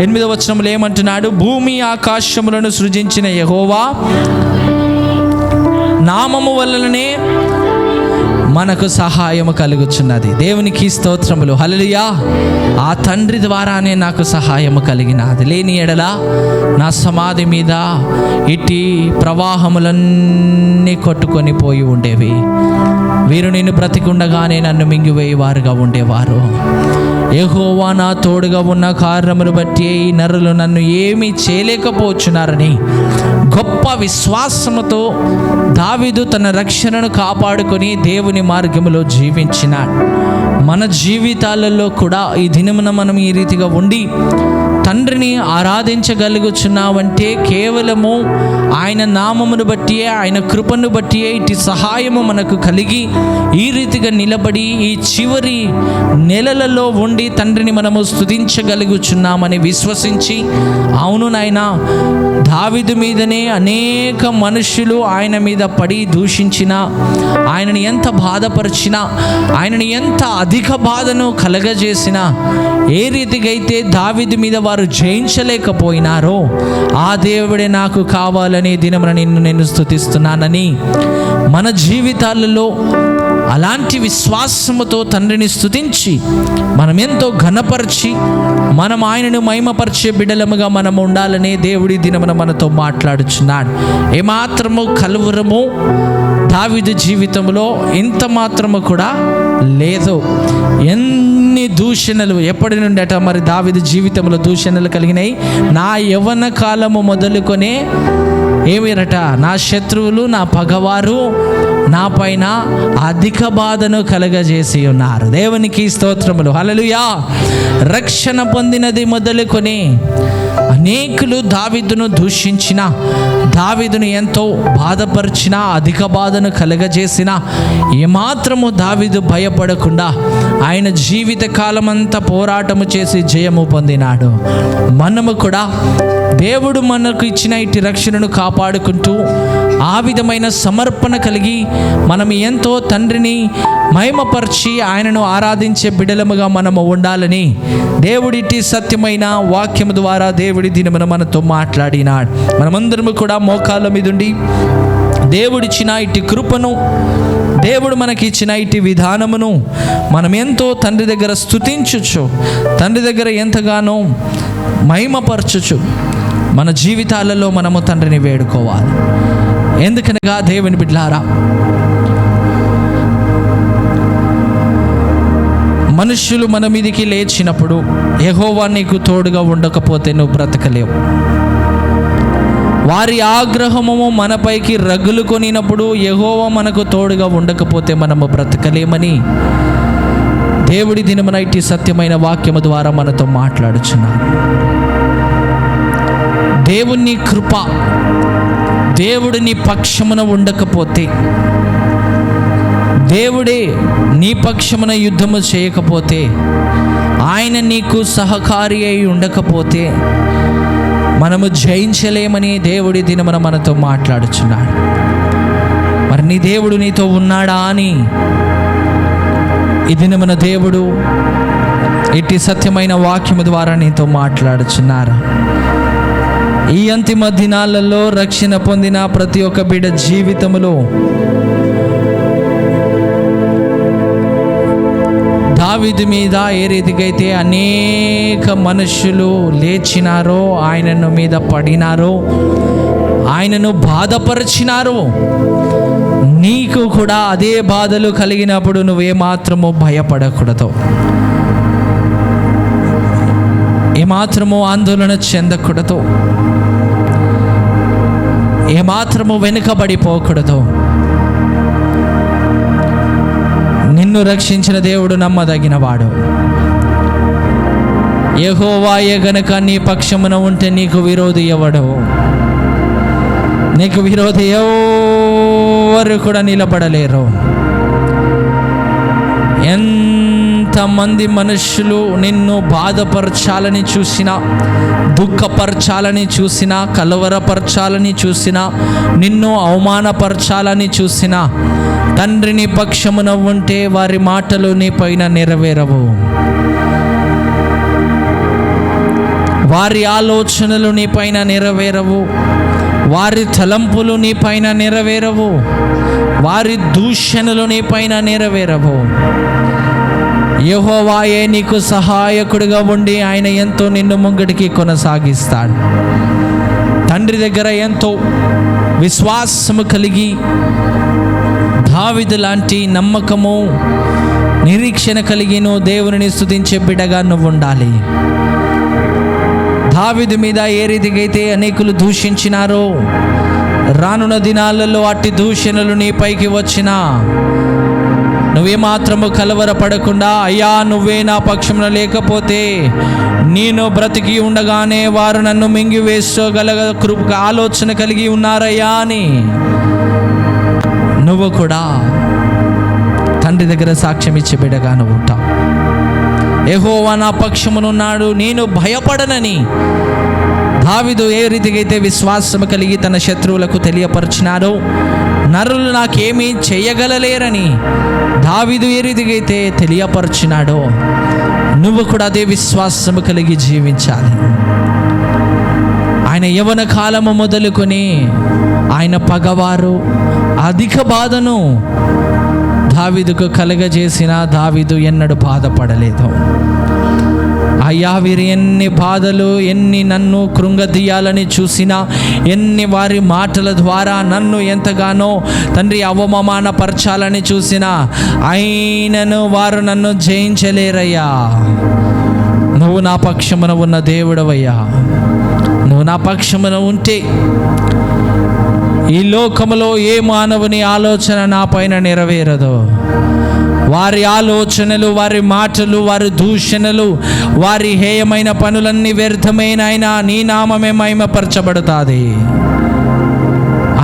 Speaker 1: 8వ వచనంలో ఏమంటున్నాడు? భూమి ఆకాశములను సృజించిన యెహోవా నామము వలననే మనకు సహాయము కలుగుచున్నది. దేవునికి స్తోత్రములు, హల్లెలూయా. ఆ తండ్రి ద్వారానే నాకు సహాయము కలిగినది. లేని ఎడల నా సమాధి మీద ఇట్టి ప్రవాహములన్నీ కొట్టుకొని పోయి ఉండేవి. వీరు నేను బ్రతికుండగానే నన్ను మింగివేయవారుగా ఉండేవారు. యెహోవా నా తోడుగా ఉన్న కారణమును బట్టి ఈ నరులు నన్ను ఏమీ చేయలేకపోచున్నారని గొప్ప విశ్వాసముతో దావీదు తన రక్షణను కాపాడుకొని దేవుని మార్గములో జీవించినాడు. మన జీవితాలలో కూడా ఈ దినమున మనం ఈ రీతిగా ఉండి తండ్రిని ఆరాధించగలుగుచున్నామంటే కేవలము ఆయన నామమును బట్టియే, ఆయన కృపను బట్టియే ఇటు సహాయము మనకు కలిగి ఈ రీతిగా నిలబడి ఈ చివరి నెలలలో ఉండి తండ్రిని మనము స్తుతించగలుగుచున్నామని విశ్వసించి, అవును నాయనా, దావీదు మీదనే అనేక మనుషులు ఆయన మీద పడి దూషించినా, ఆయనని ఎంత బాధపరిచినా, ఆయనని ఎంత అధిక బాధను కలగజేసినా, ఏ రీతిగా అయితే దావీదు మీద వారు జయించలేకపోయినారో ఆ దేవుడే నాకు కావాలని దినమున నేను స్తుతిస్తున్నానని మన జీవితాలలో అలాంటి విశ్వాసముతో తండ్రిని స్తుతించి మనం ఎంతో ఘనపరిచి మనం ఆయనను మహిమపరిచే బిడ్డలముగా మనం ఉండాలని దేవుడి దినమున మనతో మాట్లాడుచున్నాడు. ఏమాత్రము కలువరము దావీదు జీవితంలో ఇంత మాత్రము కూడా లేదు. ఎన్ని దూషణలు ఎప్పటి నుండి అట మరి దావీదు జీవితంలో దూషణలు కలిగినాయి. నా యవ్వన కాలము మొదలుకొనే ఏమిరట, నా శత్రువులు, నా పగవారు నా పైన అధిక బాధను కలగజేసి ఉన్నారు. దేవునికి స్తోత్రములు, హల్లెలూయా. రక్షణ పొందినది మొదలుకొని అనేకులు దావీదును దూషించిన, దావీదును ఎంతో బాధపరిచిన, అధిక బాధను కలగజేసిన, ఏమాత్రము దావీదు భయపడకుండా ఆయన జీవిత కాలమంతా పోరాటము చేసి జయము పొందినాడు. మనము కూడా దేవుడు మనకు ఇచ్చిన ఇటు రక్షణను కాపాడుకుంటూ ఆ విధమైన సమర్పణ కలిగి మనం ఎంతో తండ్రిని మహిమపరిచి ఆయనను ఆరాధించే బిడలముగా మనము ఉండాలని దేవుడిటి సత్యమైన వాక్యము ద్వారా దేవుడి దినమున మనతో మాట్లాడినాడు. మనమందరము కూడా మోకాళ్ళ మీద ఉండి దేవుడిచ్చిన ఇటు కృపను, దేవుడు మనకిచ్చిన ఇటు విధానమును మనం ఎంతో తండ్రి దగ్గర స్తుతించుచు, తండ్రి దగ్గర ఎంతగానో మహిమపరచుచు మన జీవితాలలో మనము తండ్రిని వేడుకోవాలి. ఎందుకనగా దేవుని బిడ్డలారా, మనుష్యులు మన మీదికి లేచినప్పుడు యెహోవా నీకు తోడుగా ఉండకపోతే నువ్వు బ్రతకలేవు. వారి ఆగ్రహము మనపైకి రగులు కొనినప్పుడు యెహోవా మనకు తోడుగా ఉండకపోతే మనము బ్రతకలేమని దేవుడి దినమున ఇట్టి సత్యమైన వాక్యము ద్వారా మనతో మాట్లాడుచున్నాను. దేవుని కృప, దేవుడు నీ పక్షమున ఉండకపోతే, దేవుడే నీ పక్షమున యుద్ధము చేయకపోతే, ఆయన నీకు సహకారి అయి ఉండకపోతే మనము జయించలేమని దేవుడి దినమున మనతో మాట్లాడుచున్నాడు. మరి నీ దేవుడు నీతో ఉన్నాడా అని ఈ దినమున దేవుడు ఇట్టి సత్యమైన వాక్యము ద్వారా నీతో మాట్లాడుచున్నారు. ఈ అంతిమ దినాలలో రక్షణ పొందిన ప్రతి ఒక్క బిడ్డ జీవితములో దావీదు మీద ఏ రీతికైతే అనేక మనుషులు లేచినారో, ఆయనను మీద పడినారో, ఆయనను బాధపరిచినారో, నీకు కూడా అదే బాధలు కలిగినప్పుడు నువ్వేమాత్రము భయపడకూడదు, ఏమాత్రము ఆందోళన చెందకూడదు, ఏమాత్రము వెనుకబడిపోకూడదు. నిన్ను రక్షించిన దేవుడు నమ్మదగినవాడు. యెహోవాయే గనుక నీ పక్షమున ఉంటే నీకు విరోధి ఎవడు? నీకు విరోధి ఎవరు కూడా నిలబడలేరు. ఎంతమంది మనుషులు నిన్ను బాధపరచాలని చూసినా, దుఃఖపరచాలని చూసినా, కలవరపరచాలని చూసినా, నిన్ను అవమానపరచాలని చూసినా, తండ్రిని పక్షమున ఉంటే వారి మాటలు నీ పైన నెరవేరవు. వారి ఆలోచనలు నీ పైన నెరవేరవు. వారి తలంపులు నీ పైన నెరవేరవు. వారి దూషణలు నీ పైన నెరవేరవు. యెహోవాయే నీకు సహాయకుడిగా ఉండి ఆయన ఎంతో నిన్ను ముంగటికి కొనసాగిస్తాడు. తండ్రి దగ్గర ఎంతో విశ్వాసము కలిగి దావీదు లాంటి నమ్మకము, నిరీక్షణ కలిగి నువ్వు దేవుని స్తుతించే బిడ్డగా నువ్వు ఉండాలి. దావీదు మీద ఏ రీతికైతే అనేకులు దూషించినారో, రానున్న దినాలలో అట్టి దూషణలు నీ పైకి వచ్చినా నువ్వేమాత్రము కలవరపడకుండా, అయ్యా నువ్వే నా పక్షమున లేకపోతే నేను బ్రతికి ఉండగానే వారు నన్ను మింగివేసుకోగల కృప ఆలోచన కలిగి ఉన్నారయ్యా అని నువ్వు కూడా తండ్రి దగ్గర సాక్ష్యం ఇచ్చే బిడ్డగా నువ్వు ఉంటావు. యెహోవా నా పక్షమునున్నాడు, నేను భయపడనని దావీదు ఏ రీతికైతే విశ్వాసము కలిగి తన శత్రువులకు తెలియపరిచినారో, నరులు నాకేమీ చేయగలలేరని దావీదు ఏ రీతికైతే తెలియపరిచినాడో, నువ్వు కూడా అదే విశ్వాసము కలిగి జీవించాలి. ఆయన యవ్వన కాలము మొదలుకొని ఆయన పగవారు అధిక బాధను దావీదుకు కలగజేసిన దావీదు ఎన్నడూ బాధపడలేదు. అయ్యా వీరు ఎన్ని బాధలు, ఎన్ని నన్ను కృంగదీయాలని చూసినా, ఎన్ని వారి మాటల ద్వారా నన్ను ఎంతగానో తండ్రి అవమానపరచాలని చూసినా అయినను వారు నన్ను జయించలేరయ్యా. నువ్వు నా పక్షమున ఉన్న దేవుడవయ్యా. నువ్వు నా పక్షమున ఉంటే ఈ లోకములో ఏ మానవుని ఆలోచన నా పైన నెరవేరదు. వారి ఆలోచనలు, వారి మాటలు, వారి దూషణలు, వారి హేయమైన పనులన్నీ వ్యర్థమైన అయినా నీ నామమే మహిమపరచబడుతుంది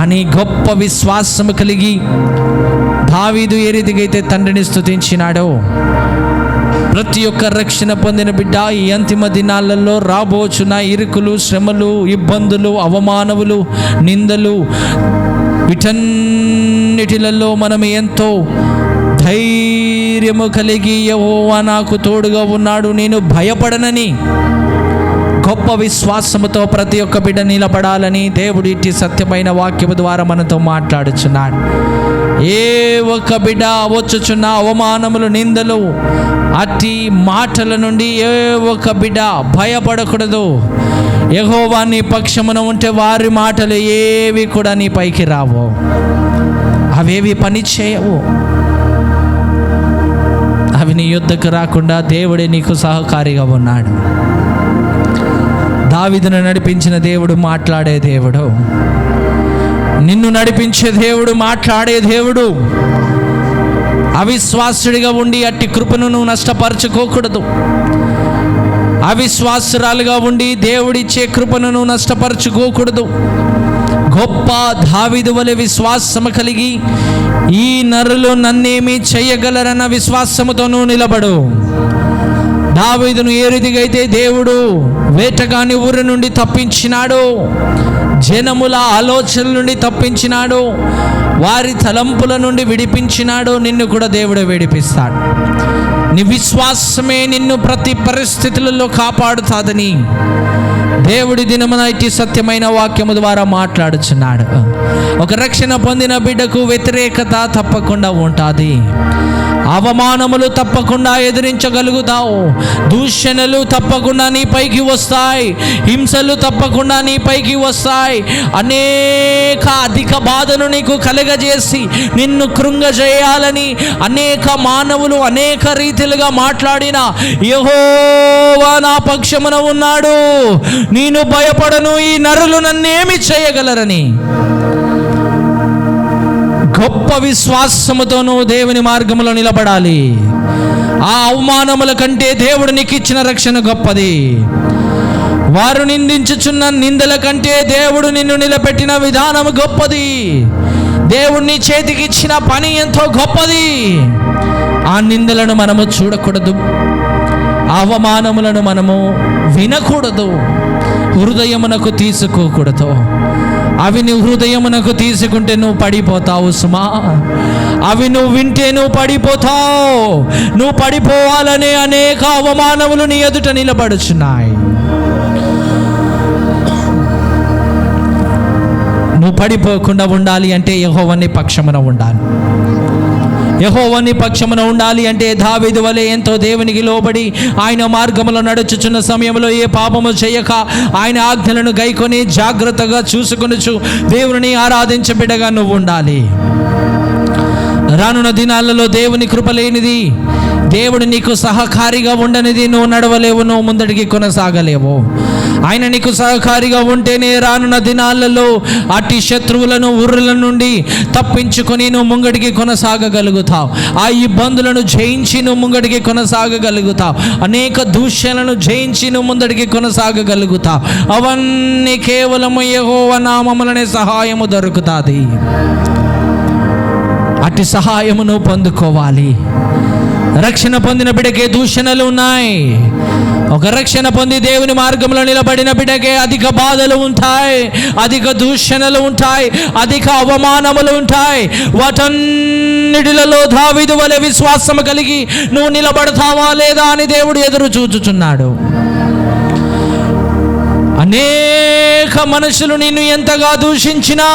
Speaker 1: అని గొప్ప విశ్వాసము కలిగి దావీదు ఏ రీతిగైతే తండ్రిని స్తుతించినాడో, ప్రతి ఒక్క రక్షణ పొందిన బిడ్డ ఈ అంతిమ దినాలలో రాబోచున్న ఇరుకులు, శ్రమలు, ఇబ్బందులు, అవమానములు, నిందలు, వీటన్నిటిలలో మనం ఎంతో ధైర్యము కలిగి యెహోవా నాకు తోడుగా ఉన్నాడు, నేను భయపడనని గొప్ప విశ్వాసముతో ప్రతి ఒక్క బిడ్డ నిలబడాలని దేవుడు ఇట్టి సత్యమైన వాక్యము ద్వారా మనతో మాట్లాడుచున్నాడు. ఏ ఒక్క బిడ్డ వచ్చుచున్న అవమానములు, నిందలు, అట్టి మాటల నుండి ఏ ఒక్క బిడ్డ భయపడకూడదు. యెహోవా నీ పక్షమున ఉంటే వారి మాటలు ఏవి కూడా నీ పైకి రావు, అవేవి పని చేయవు. అవి నీ యుద్ధకు రాకుండా దేవుడే నీకు సహకారిగా ఉన్నాడు. దావీదును నడిపించిన దేవుడు మాట్లాడే దేవుడు, నిన్ను నడిపించే దేవుడు, మాట్లాడే దేవుడు. అవిశ్వాసుడిగా ఉండి అట్టి కృపను నువ్వు నష్టపరచుకోకూడదు. అవిశ్వాసురాలుగా ఉండి దేవుడిచ్చే కృపను నువ్వు నష్టపరచుకోకూడదు. గొప్ప దావీదు వలె విశ్వాసము కలిగి ఈ నరులు నన్నేమీ చేయగలరన్న విశ్వాసముతో నువ్వు నిలబడు. దావీదును ఏ రీతిగా అయితే దేవుడు వేటగాని ఊరి నుండి తప్పించినాడు, జనముల ఆలోచనల నుండి తప్పించినాడు, వారి తలంపుల నుండి విడిపించినాడు, నిన్ను కూడా దేవుడు విడిపిస్తాడు. నీ విశ్వాసమే నిన్ను ప్రతి పరిస్థితులలో కాపాడుతాదని దేవుడి దినమున ఇట్టి సత్యమైన వాక్యము ద్వారా మాట్లాడుచున్నాడు. ఒక రక్షణ పొందిన బిడ్డకు వ్యతిరేకత తప్పకుండా ఉంటుంది, అవమానములు తప్పకుండా ఎదిరించగలుగుతావు, దూషణలు తప్పకుండా నీ పైకి వస్తాయి, హింసలు తప్పకుండా నీ పైకి వస్తాయి. అనేక అధిక బాధను నీకు కలగజేసి నిన్ను కృంగజేయాలని అనేక మానవులు అనేక రీతిలుగా మాట్లాడిన యెహోవా నా పక్షమున ఉన్నాడు, నేను భయపడను, ఈ నరులు నన్నేమి చేయగలరని గొప్ప విశ్వాసముతో నువ్వు దేవుని మార్గంలో నిలబడాలి. ఆ అవమానముల కంటే దేవుడు నీకు ఇచ్చిన రక్షణ గొప్పది. వారు నిందించుచున్న నిందల కంటే దేవుడు నిన్ను నిలబెట్టిన విధానం గొప్పది. దేవుడిని చేతికి ఇచ్చిన పని ఎంతో గొప్పది. ఆ నిందలను మనము చూడకూడదు, అవమానములను మనము వినకూడదు, హృదయమునకు తీసుకోకూడదు. అవి నువ్వు హృదయమునకు తీసుకుంటే నువ్వు పడిపోతావు సుమా. అవి నువ్వు వింటే నువ్వు పడిపోతావు. నువ్వు పడిపోవాలనే అనేక అవమానములు నీ ఎదుట నిలబడుచున్నాయి. నువ్వు పడిపోకుండా ఉండాలి అంటే యెహోవాని పక్షమున ఉండాలి. యెహోవాని పక్షమున ఉండాలి అంటే దావీదు వలె ఎంతో దేవునికి లోబడి ఆయన మార్గములో నడుచుచున్న సమయంలో ఏ పాపము చేయక ఆయన ఆజ్ఞలను గైకొని జాగ్రత్తగా చూసుకొనుచు దేవుని ఆరాధించబిడ్డగా నువ్వు ఉండాలి. రానున్న దినాలలో దేవుని కృప లేనిది, దేవుడు నీకు సహకారిగా ఉండనిది నువ్వు నడవలేవు, నువ్వు ముందడికి కొనసాగలేవు. ఆయన నీకు సహకారిగా ఉంటేనే రానున్న దినాలలో అట్టి శత్రువులను, ఉర్రుల నుండి తప్పించుకొని నువ్వు ముంగడికి కొనసాగగలుగుతావు. ఆ ఇబ్బందులను జయించి నువ్వు ముంగడికి కొనసాగగలుగుతావు. అనేక దూష్యాలను జయించి నువ్వు ముందడికి కొనసాగగలుగుతావు. అవన్నీ కేవలము యెహోవా నామములనే సహాయము దొరుకుతుంది. అట్టి సహాయమును పొందుకోవాలి. రక్షణ పొందిన బిడ్డకే దూషణలు ఉన్నాయి. ఒక రక్షణ పొంది దేవుని మార్గంలో నిలబడిన బిడ్డకే అధిక బాధలు ఉంటాయి, అధిక దూషణలు ఉంటాయి, అధిక అవమానములు ఉంటాయి. వాటన్నిటిలలో దావీదు వలె విశ్వాసము కలిగి నువ్వు నిలబడతావా లేదా అని దేవుడు ఎదురు చూచుచున్నాడు. అనేక మనుషులు నిన్ను ఎంతగా దూషించినా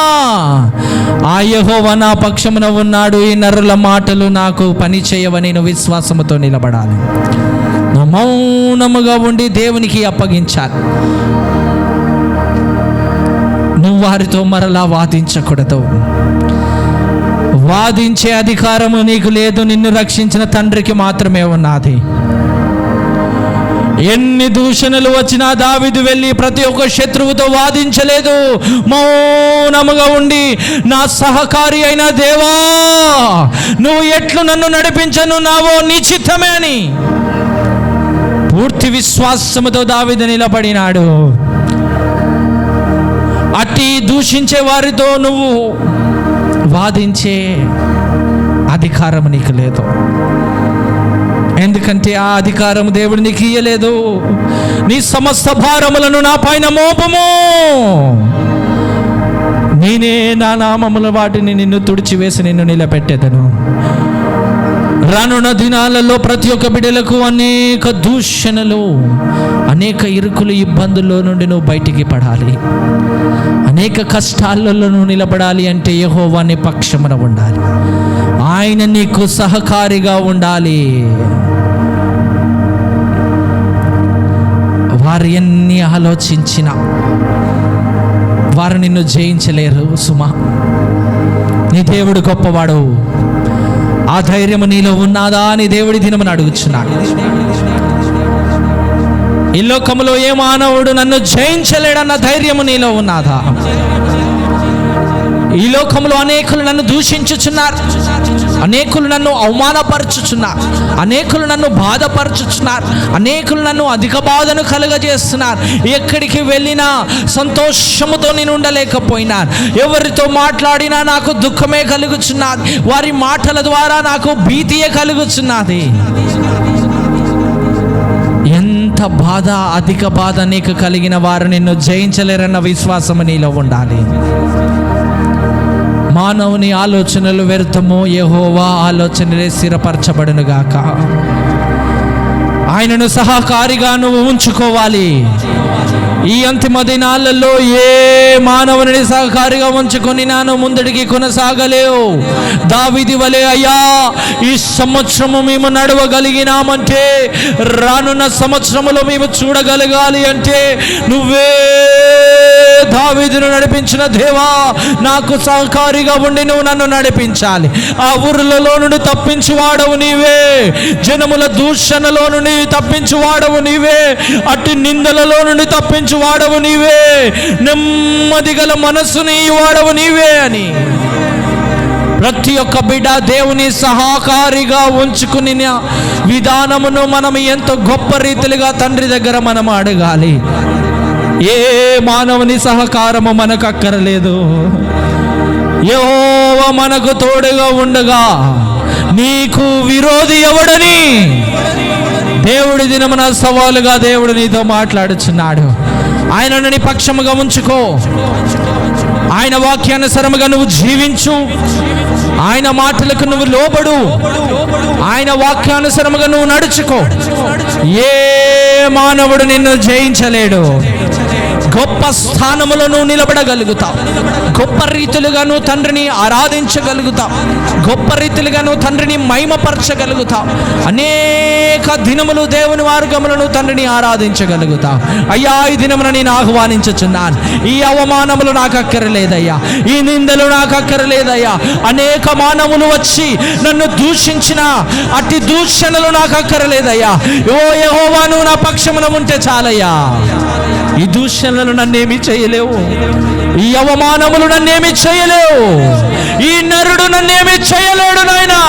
Speaker 1: ఆ యెహోవా నా పక్షమున ఉన్నాడు, ఈ నరుల మాటలు నాకు పని చేయవని నువ్వు విశ్వాసముతో నిలబడాలి. మౌనముగా ఉండి దేవునికి అప్పగించాలి. నువ్వు వారితో మరలా వాదించకూడదు. వాదించే అధికారము నీకు లేదు, నిన్ను రక్షించిన తండ్రికి మాత్రమే ఉన్నది. ఎన్ని దూషణలు వచ్చినా దావీదు వెళ్ళి ప్రతి ఒక్క శత్రువుతో వాదించలేదు. మౌనముగా ఉండి, నా సహకారి అయిన దేవా, నువ్వు ఎట్లు నన్ను నడిపించను నావో నీ చిత్తమే అని పూర్తి విశ్వాసముతో దావీదు నిలబడినాడు. అట్టి దూషించే వారితో నువ్వు వాదించే అధికారం నీకు లేదు. ఎందుకంటే ఆ అధికారం దేవుడు నీకు ఇయ్యలేదు. నీ సమస్త భారములను నా పైన మోపము, నేనే నా నామముల వాటిని నిన్ను తుడిచివేసి నిన్ను నిలబెట్టేదను. రానున్న దినాలలో ప్రతి ఒక్క బిడ్డలకు అనేక దూషణలు, అనేక ఇరుకులు, ఇబ్బందుల్లో నుండి నువ్వు బయటికి పడాలి. అనేక కష్టాలలో నువ్వు నిలబడాలి అంటే యెహోవా నీ పక్షమున ఉండాలి. ఆయన నీకు సహకారిగా ఉండాలి. వారు ఎన్ని ఆలోచించినా వారు నిన్ను జయించలేరు సుమా. నీ దేవుడు గొప్పవాడు. ఆ ధైర్యము నీలో ఉన్నదా అని దేవుడి దినమును అడుగుచున్నాడు. ఈ లోకములో ఏ మానవుడు నన్ను జయించలేడన్న ధైర్యము నీలో ఉన్నదా? ఈ లోకంలో అనేకులు నన్ను దూషించుచున్నారు, అనేకులు నన్ను అవమానపరచుచున్నారు, అనేకులు నన్ను బాధపరచుచున్నారు, అనేకులు నన్ను అధిక బాధను కలుగజేస్తున్నారు. ఎక్కడికి వెళ్ళినా సంతోషముతో నేను ఉండలేకపోయినాను. ఎవరితో మాట్లాడినా నాకు దుఃఖమే కలుగుచున్నది. వారి మాటల ద్వారా నాకు భీతియే కలుగుచున్నది. ఎంత బాధ, అధిక బాధ నీకు కలిగిన వారు నిన్ను జయించలేరన్న విశ్వాసము నీలో ఉండాలి. మానవుని ఆలోచనలు వ్యర్థము, యెహోవా ఆలోచనలే స్థిరపరచబడును గాక. ఆయనను సహకారిగా నువ్వు ఉంచుకోవాలి. ఈ అంతిమ దినాలలో ఏ మానవుని సహకారిగా ఉంచుకొని నాను ముందడికి కొనసాగలేవు. దావీదు వలె, అయ్యా ఈ సంవత్సరము మేము నడవగలిగినామంటే, రానున్న సంవత్సరములో మేము చూడగలగాలి అంటే, నువ్వే దావీదును నడిపించిన దేవా, నాకు సహకారిగా ఉండి నువ్వు నన్ను నడిపించాలి. ఆ ఊర్లలో నుండి తప్పించువాడవు నీవే, జనముల దూషణలో నుండి తప్పించువాడవు నీవే, అట్టి నిందలలో నుండి తప్పించువాడవు నీవే, నెమ్మది గల మనస్సుని వాడవు నీవే అని ప్రతి ఒక్క బిడ్డ దేవుని సహకారిగా ఉంచుకుని విధానమును మనం ఎంతో గొప్ప రీతిగా తండ్రి దగ్గర మనం అడగాలి. ఏ మానవుని సహకారము మనకు అక్కరలేదు. యెహోవా మనకు తోడుగా ఉండగా నీకు విరోధి ఎవడని దేవుడి దినమున సవాలుగా దేవుడు నీతో మాట్లాడుచున్నాడు. ఆయనను నీ పక్షముగా ఉంచుకో. ఆయన వాక్యానుసారముగా నువ్వు జీవించు. ఆయన మాటలకు నువ్వు లోబడు. ఆయన వాక్యానుసారముగా నువ్వు నడుచుకో. ఏ మానవుడు నిన్ను జయించలేడు. గొప్ప స్థానములో నువ్వు నిలబడగలుగుతావు. గొప్ప రీతిలుగా నువ్వు తండ్రిని ఆరాధించగలుగుతావు. గొప్ప రీతిలుగా నువ్వు తండ్రిని మహిమపరచగలుగుతావు. అనేక దినములు దేవుని మార్గములను నువ్వు తండ్రిని ఆరాధించగలుగుతావు. అయ్యా, ఈ దినమున నేను ఆహ్వానించుచున్నాను. ఈ అవమానములు నాకు అక్కరలేదయ్యా, ఈ నిందలు నాకు అక్కరలేదయ్యా. అనేక మానవులు వచ్చి నన్ను దూషించిన అట్టి దూషణలు నాకు అక్కరలేదయ్యా. ఓ యెహోవా, నువ్వు నా పక్షమున ఉంటే చాలయ్యా. ఈ దూషణలు నన్నేమి చేయలేవు. ఈ అవమానములు నన్నేమి చేయలేవు. ఈ నరుడు నన్నేమి చేయలేడు. నాయనా,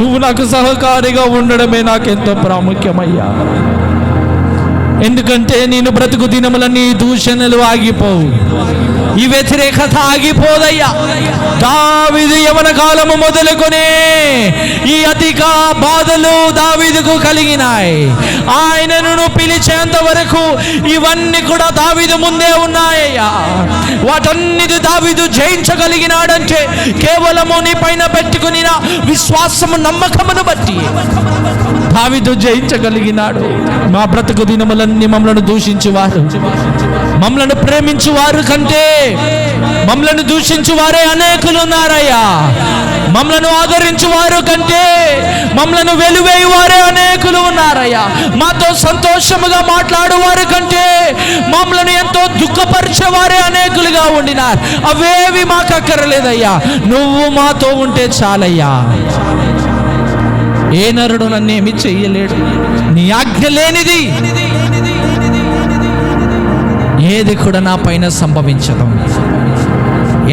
Speaker 1: నువ్వు నాకు సహకారిగా ఉండడమే నాకెంతో ప్రాముఖ్యమయ్యా. ఎందుకంటే నేను బ్రతుకు దినములన్నీ దూషణలు ఆగిపోవు, ఈ వ్యతిరేకత ఆగిపోదయ్యా. దావీదు యవన కాలము మొదలుకొని ఈ అధిక బాధలు దావీదుకు కలిగినాయి. ఆయనను పిలిచేంత వరకు ఇవన్నీ కూడా దావీదు ముందే ఉన్నాయ్యా. వాటన్నిటి దావీదు జయించగలిగినాడంటే కేవలము నీ పైన పెట్టుకుని విశ్వాసము, నమ్మకమును బట్టి దావీదు జయించగలిగినాడు. మా బ్రతుకు దినములన్నీ మమ్మలను దూషించువారు, మమ్మలను ప్రేమించువారు కంటే మమ్మలను దూషించువారే అనేకులు ఉన్నారయ్యా. మమ్మలను ఆదరించువారు కంటే మమ్మలను వెలువేయువారే అనేకులు ఉన్నారయ్యా. మాతో సంతోషముగా మాట్లాడువారు కంటే మమ్మలను ఎంతో దుఃఖపరిచేవారే అనేకులుగా ఉండినారు. అవేవి మాకు అక్కర్లేదయ్యా. నువ్వు మాతో ఉంటే చాలయ్యా. ఏ నరుడు నన్నేమి చెయ్యలేడు. నీ ఆజ్ఞ లేనిది ఏది కూడా నా పైన సంభవించదు.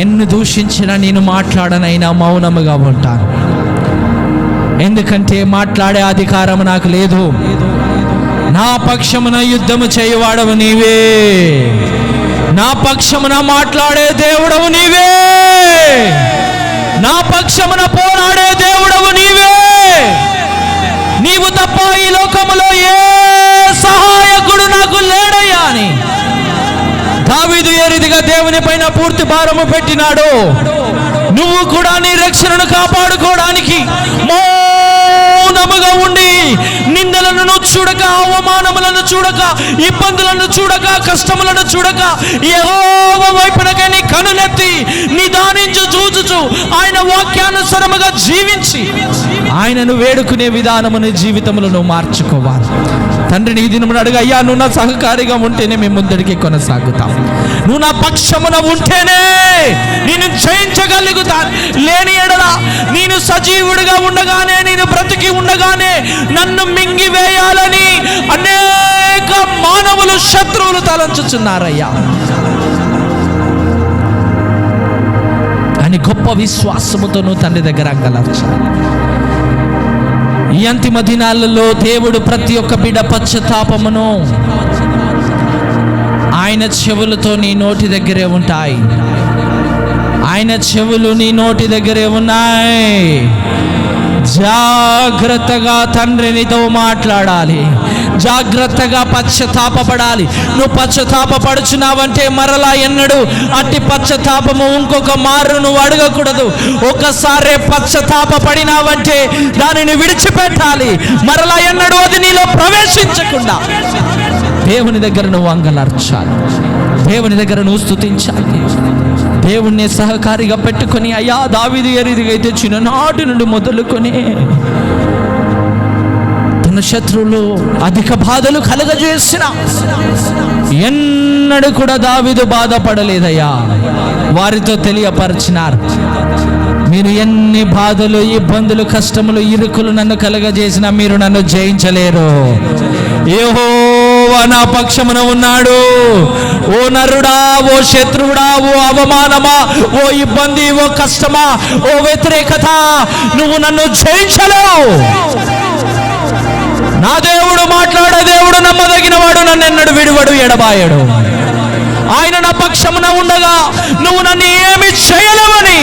Speaker 1: ఎన్ని దూషించినా నేను మాట్లాడనైనా మౌనముగా ఉంటాను. ఎందుకంటే మాట్లాడే అధికారం నాకు లేదు. నా పక్షమున యుద్ధము చేయవాడవు నీవే, నా పక్షమున మాట్లాడే దేవుడవు నీవే, నా పక్షమున పోరాడే దేవుడవు నీవే. నీవు తప్ప ఈ లోకములో ఏ సహాయకుడు నాకు లేడయ్యా అని దావీదు ఏ రీతిగా దేవుని పైన పూర్తి భారము పెట్టినాడు, నువ్వు కూడా నీ రక్షణను కాపాడుకోవడానికి మౌనముగా ఉండి నిందలను చూడక, అవమానములను చూడక, ఇబ్బందులను చూడక, కష్టములను చూడక యెహోవా వైపునకే నీ కనులెత్తి నిదానించు చూచుచు ఆయన వాక్యానుసారముగా జీవించి ఆయనను వేడుకునే విధానమును జీవితంలో నువ్వు మార్చుకోవాలి. తండ్రిని ఈ దినమున అడుగు, అయ్యా నువ్వు నా సహకారిగా ఉంటేనే మేము ముందడికి కొనసాగుతాం. నువ్వు నా పక్షమున ఉంటేనే నేను జయించగలుగుతాను. లేని ఎడల నేను సజీవుడిగా ఉండగానే, నేను బ్రతికి ఉండగానే నన్ను మింగివేయాలని అనేక మానవులు, శత్రువులు తలంచుచున్నారయ్యా అని గొప్ప విశ్వాసముతో నువ్వు తండ్రి దగ్గర అంగలార్చాలి. ఈ అంతిమ దినాలలో దేవుడు ప్రతి ఒక్క బిడ్డ పశ్చాత్తాపమును ఆయన చెవులతో నీ నోటి దగ్గరే ఉంటాయి. ఆయన చెవులు నీ నోటి దగ్గరే ఉన్నాయి. జాగ్రత్తగా తండ్రి నీతో మాట్లాడాలి, జాగ్రత్తగా పశ్చాత్తాపపడాలి. నువ్వు పశ్చాత్తాపపడుచున్నావంటే మరలా ఎన్నడు అట్టి పశ్చాత్తాపము ఇంకొక మారు నువ్వు అడగకూడదు. ఒకసారి పశ్చాత్తాపపడినావంటే దానిని విడిచిపెట్టాలి. మరలా ఎన్నడు అది నీలో ప్రవేశించకుండా దేవుని దగ్గర నువ్వు అంగలార్చాలి, దేవుని దగ్గర నువ్వు స్తుతించాలి. దేవుణ్ణి సహకారిగా పెట్టుకొని, అయ్యా దావీదు ఏ రీతిగా అయితే చిన్ననాటి నుండి మొదలుకొని తన శత్రువులు అధిక బాధలు కలగజేసిన ఎన్నడూ కూడా దావీదు బాధపడలేదయ్యా. వారితో తెలియపరిచినారు, మీరు ఎన్ని బాధలు, ఇబ్బందులు, కష్టములు, ఇరుకులు నన్ను కలగజేసినా మీరు నన్ను జయించలేరు. యెహోవా నా పక్షమున ఉన్నాడు. ఓ నరుడా, ఓ శత్రువుడా, ఓ అవమానమా, ఓ ఇబ్బంది, ఓ కష్టమా, ఓ వ్యతిరేకత, నువ్వు నన్ను జయించలేవు. నా దేవుడు మాట్లాడే దేవుడు, నమ్మదగిన వాడు, నన్ను ఎన్నడు విడువడు, ఎడబాయడు. ఆయన నా పక్షమున ఉండగా నువ్వు నన్ను ఏమి చేయలేవని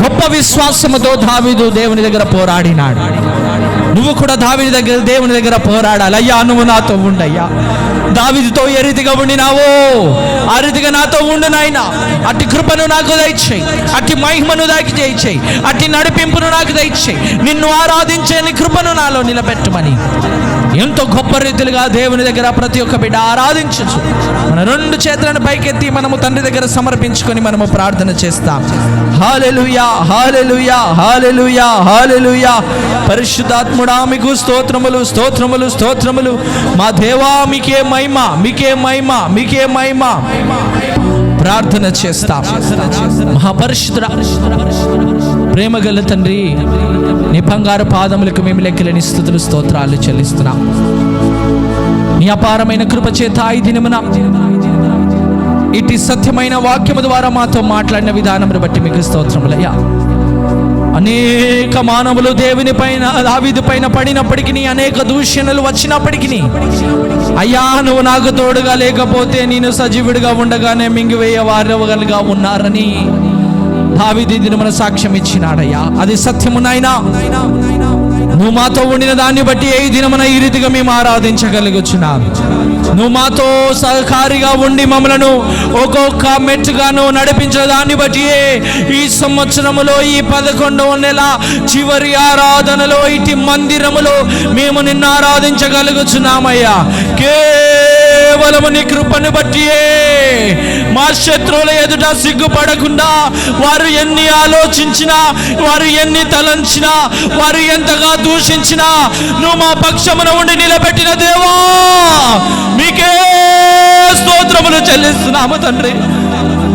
Speaker 1: గొప్ప విశ్వాసముతో దావీదు దేవుని దగ్గర పోరాడినాడు. నువ్వు కూడా దేవుని దగ్గర పోరాడాలి. అయ్యా నువ్వు నాతో ఉండయ్యా. దావీదుతో ఏ రీతిగా ఉండినావో ఆ రీతిగా నాతో ఉండు నాయనా. అట్టి కృపను నాకు దయచేయి, అట్టి మహిమను నాకు దయచేయి, అట్టి నడిపింపును నాకు దయచేయి. నిన్ను ఆరాధించే నీ కృపను నాలో నిలబెట్టమని ఎంతో గొప్ప రీతిగా దేవుని దగ్గర ప్రతి ఒక్క బిడ్డ ఆరాధించచ్చు. మన రెండు చేతులను పైకెత్తి మనము తండ్రి దగ్గర సమర్పించుకొని మనము ప్రార్థన చేస్తాం. హల్లెలూయా, హల్లెలూయా, హల్లెలూయా, హల్లెలూయా. పరిశుద్ధాత్ముడా మీకు స్తోత్రములు, స్తోత్రములు, స్తోత్రములు. మా దేవా మీకే మహిమ, మీకే మహిమ, మీకే మహిమ. ప్రార్థన చేస్తాం. మహాపరిశుద్ధుడా, ప్రేమగల తండ్రి, నీ బంగారు పాదములకు మేము లెక్కలేని స్తుతులు, స్తోత్రాలు చెల్లిస్తున్నాం. నీ అపారమైన కృప చేత ఈ దినమున ఇటు సత్యమైన వాక్యము ద్వారా మాతో మాట్లాడిన విధానమును బట్టి మీకు స్తోత్రములయ్యా. అనేక మానవులు దేవుని పైన, దావీదు పైన పడినప్పటికీ, అనేక దూషణలు వచ్చినప్పటికీ, అయ్యా నువ్వు నాకు తోడుగా లేకపోతే నేను సజీవుడిగా ఉండగానే మింగివేయ వారవగలుగా ఉన్నారని దావీదు దినమున సాక్ష్యం ఇచ్చినాడయ్యా. అది సత్యము నాయనా. నువ్వు మాతో ఉండిన దాన్ని బట్టి ఏ దినమున ఈ రీతిగా మేము ఆరాధించగలుగుచున్నాం. నువ్వు మాతో సహకారిగా ఉండి మమ్మలను ఒక్కొక్క మెట్టుగాను నడిపించిన దాన్ని బట్టి ఈ సంవత్సరములో, ఈ 11వ నెల చివరి ఆరాధనలో, ఇటు మందిరములో మేము నిన్ను ఆరాధించగలుగుచున్నామయ్యా. కేవలము నీ కృపను బట్టి మా శత్రువుల ఎదుట సిగ్గుపడకుండా, వారు ఎన్ని ఆలోచించినా, వారు ఎన్ని తలంచినా, వారు ఎంతగా దూషించినా నువ్వు మా పక్షమున ఉండి నిలబెట్టిన దేవా మీకే స్తోత్రములు చెల్లిస్తున్నాము తండ్రి.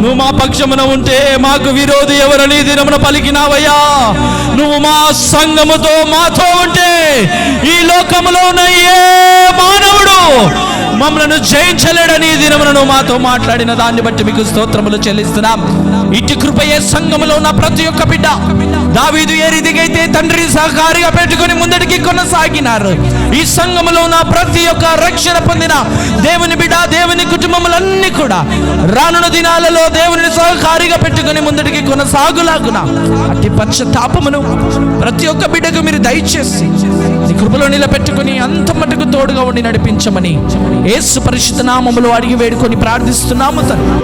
Speaker 2: నువ్వు మా పక్షమున ఉంటే మాకు విరోధి ఎవరని దినమున పలికినావయ్యా. నువ్వు మా సంఘముతో మాతో ఉంటే ఈ లోకములో ఉన్న ఏ మానవుడు మమ్మలను జయించలేడని దినమున మాతో మాట్లాడిన దాన్ని బట్టి మీకు స్తోత్రములు చెల్లిస్తున్నాం. ఇటు కృపయే సంఘములో ఉన్న ప్రతి ఒక్క బిడ్డ దావీదు ఏ రీతికైతే తండ్రి సహకారిగా పెట్టుకుని ముందడికి కొనసాగినారు, ఈ సంఘములో ఉన్న ప్రతి ఒక్క రక్షణ పొందిన దేవుని బిడ్డ, దేవుని కుటుంబములన్నీ కూడా రానున్న దినాలలో దేవుని సహకారిగా పెట్టుకుని ముందడికి కొనసాగులాగున అట్టి పశ్చాత్తాపమును ప్రతి ఒక్క బిడ్డకు మీరు దయచేసి నీ కృపలో నిలబెట్టుకుని అంత మటుకు తోడుగా ఉండి నడిపించమని యేసు పరిశుద్ధ నామములో అడిగి వేడుకొని ప్రార్థిస్తున్నాము తండ్రి.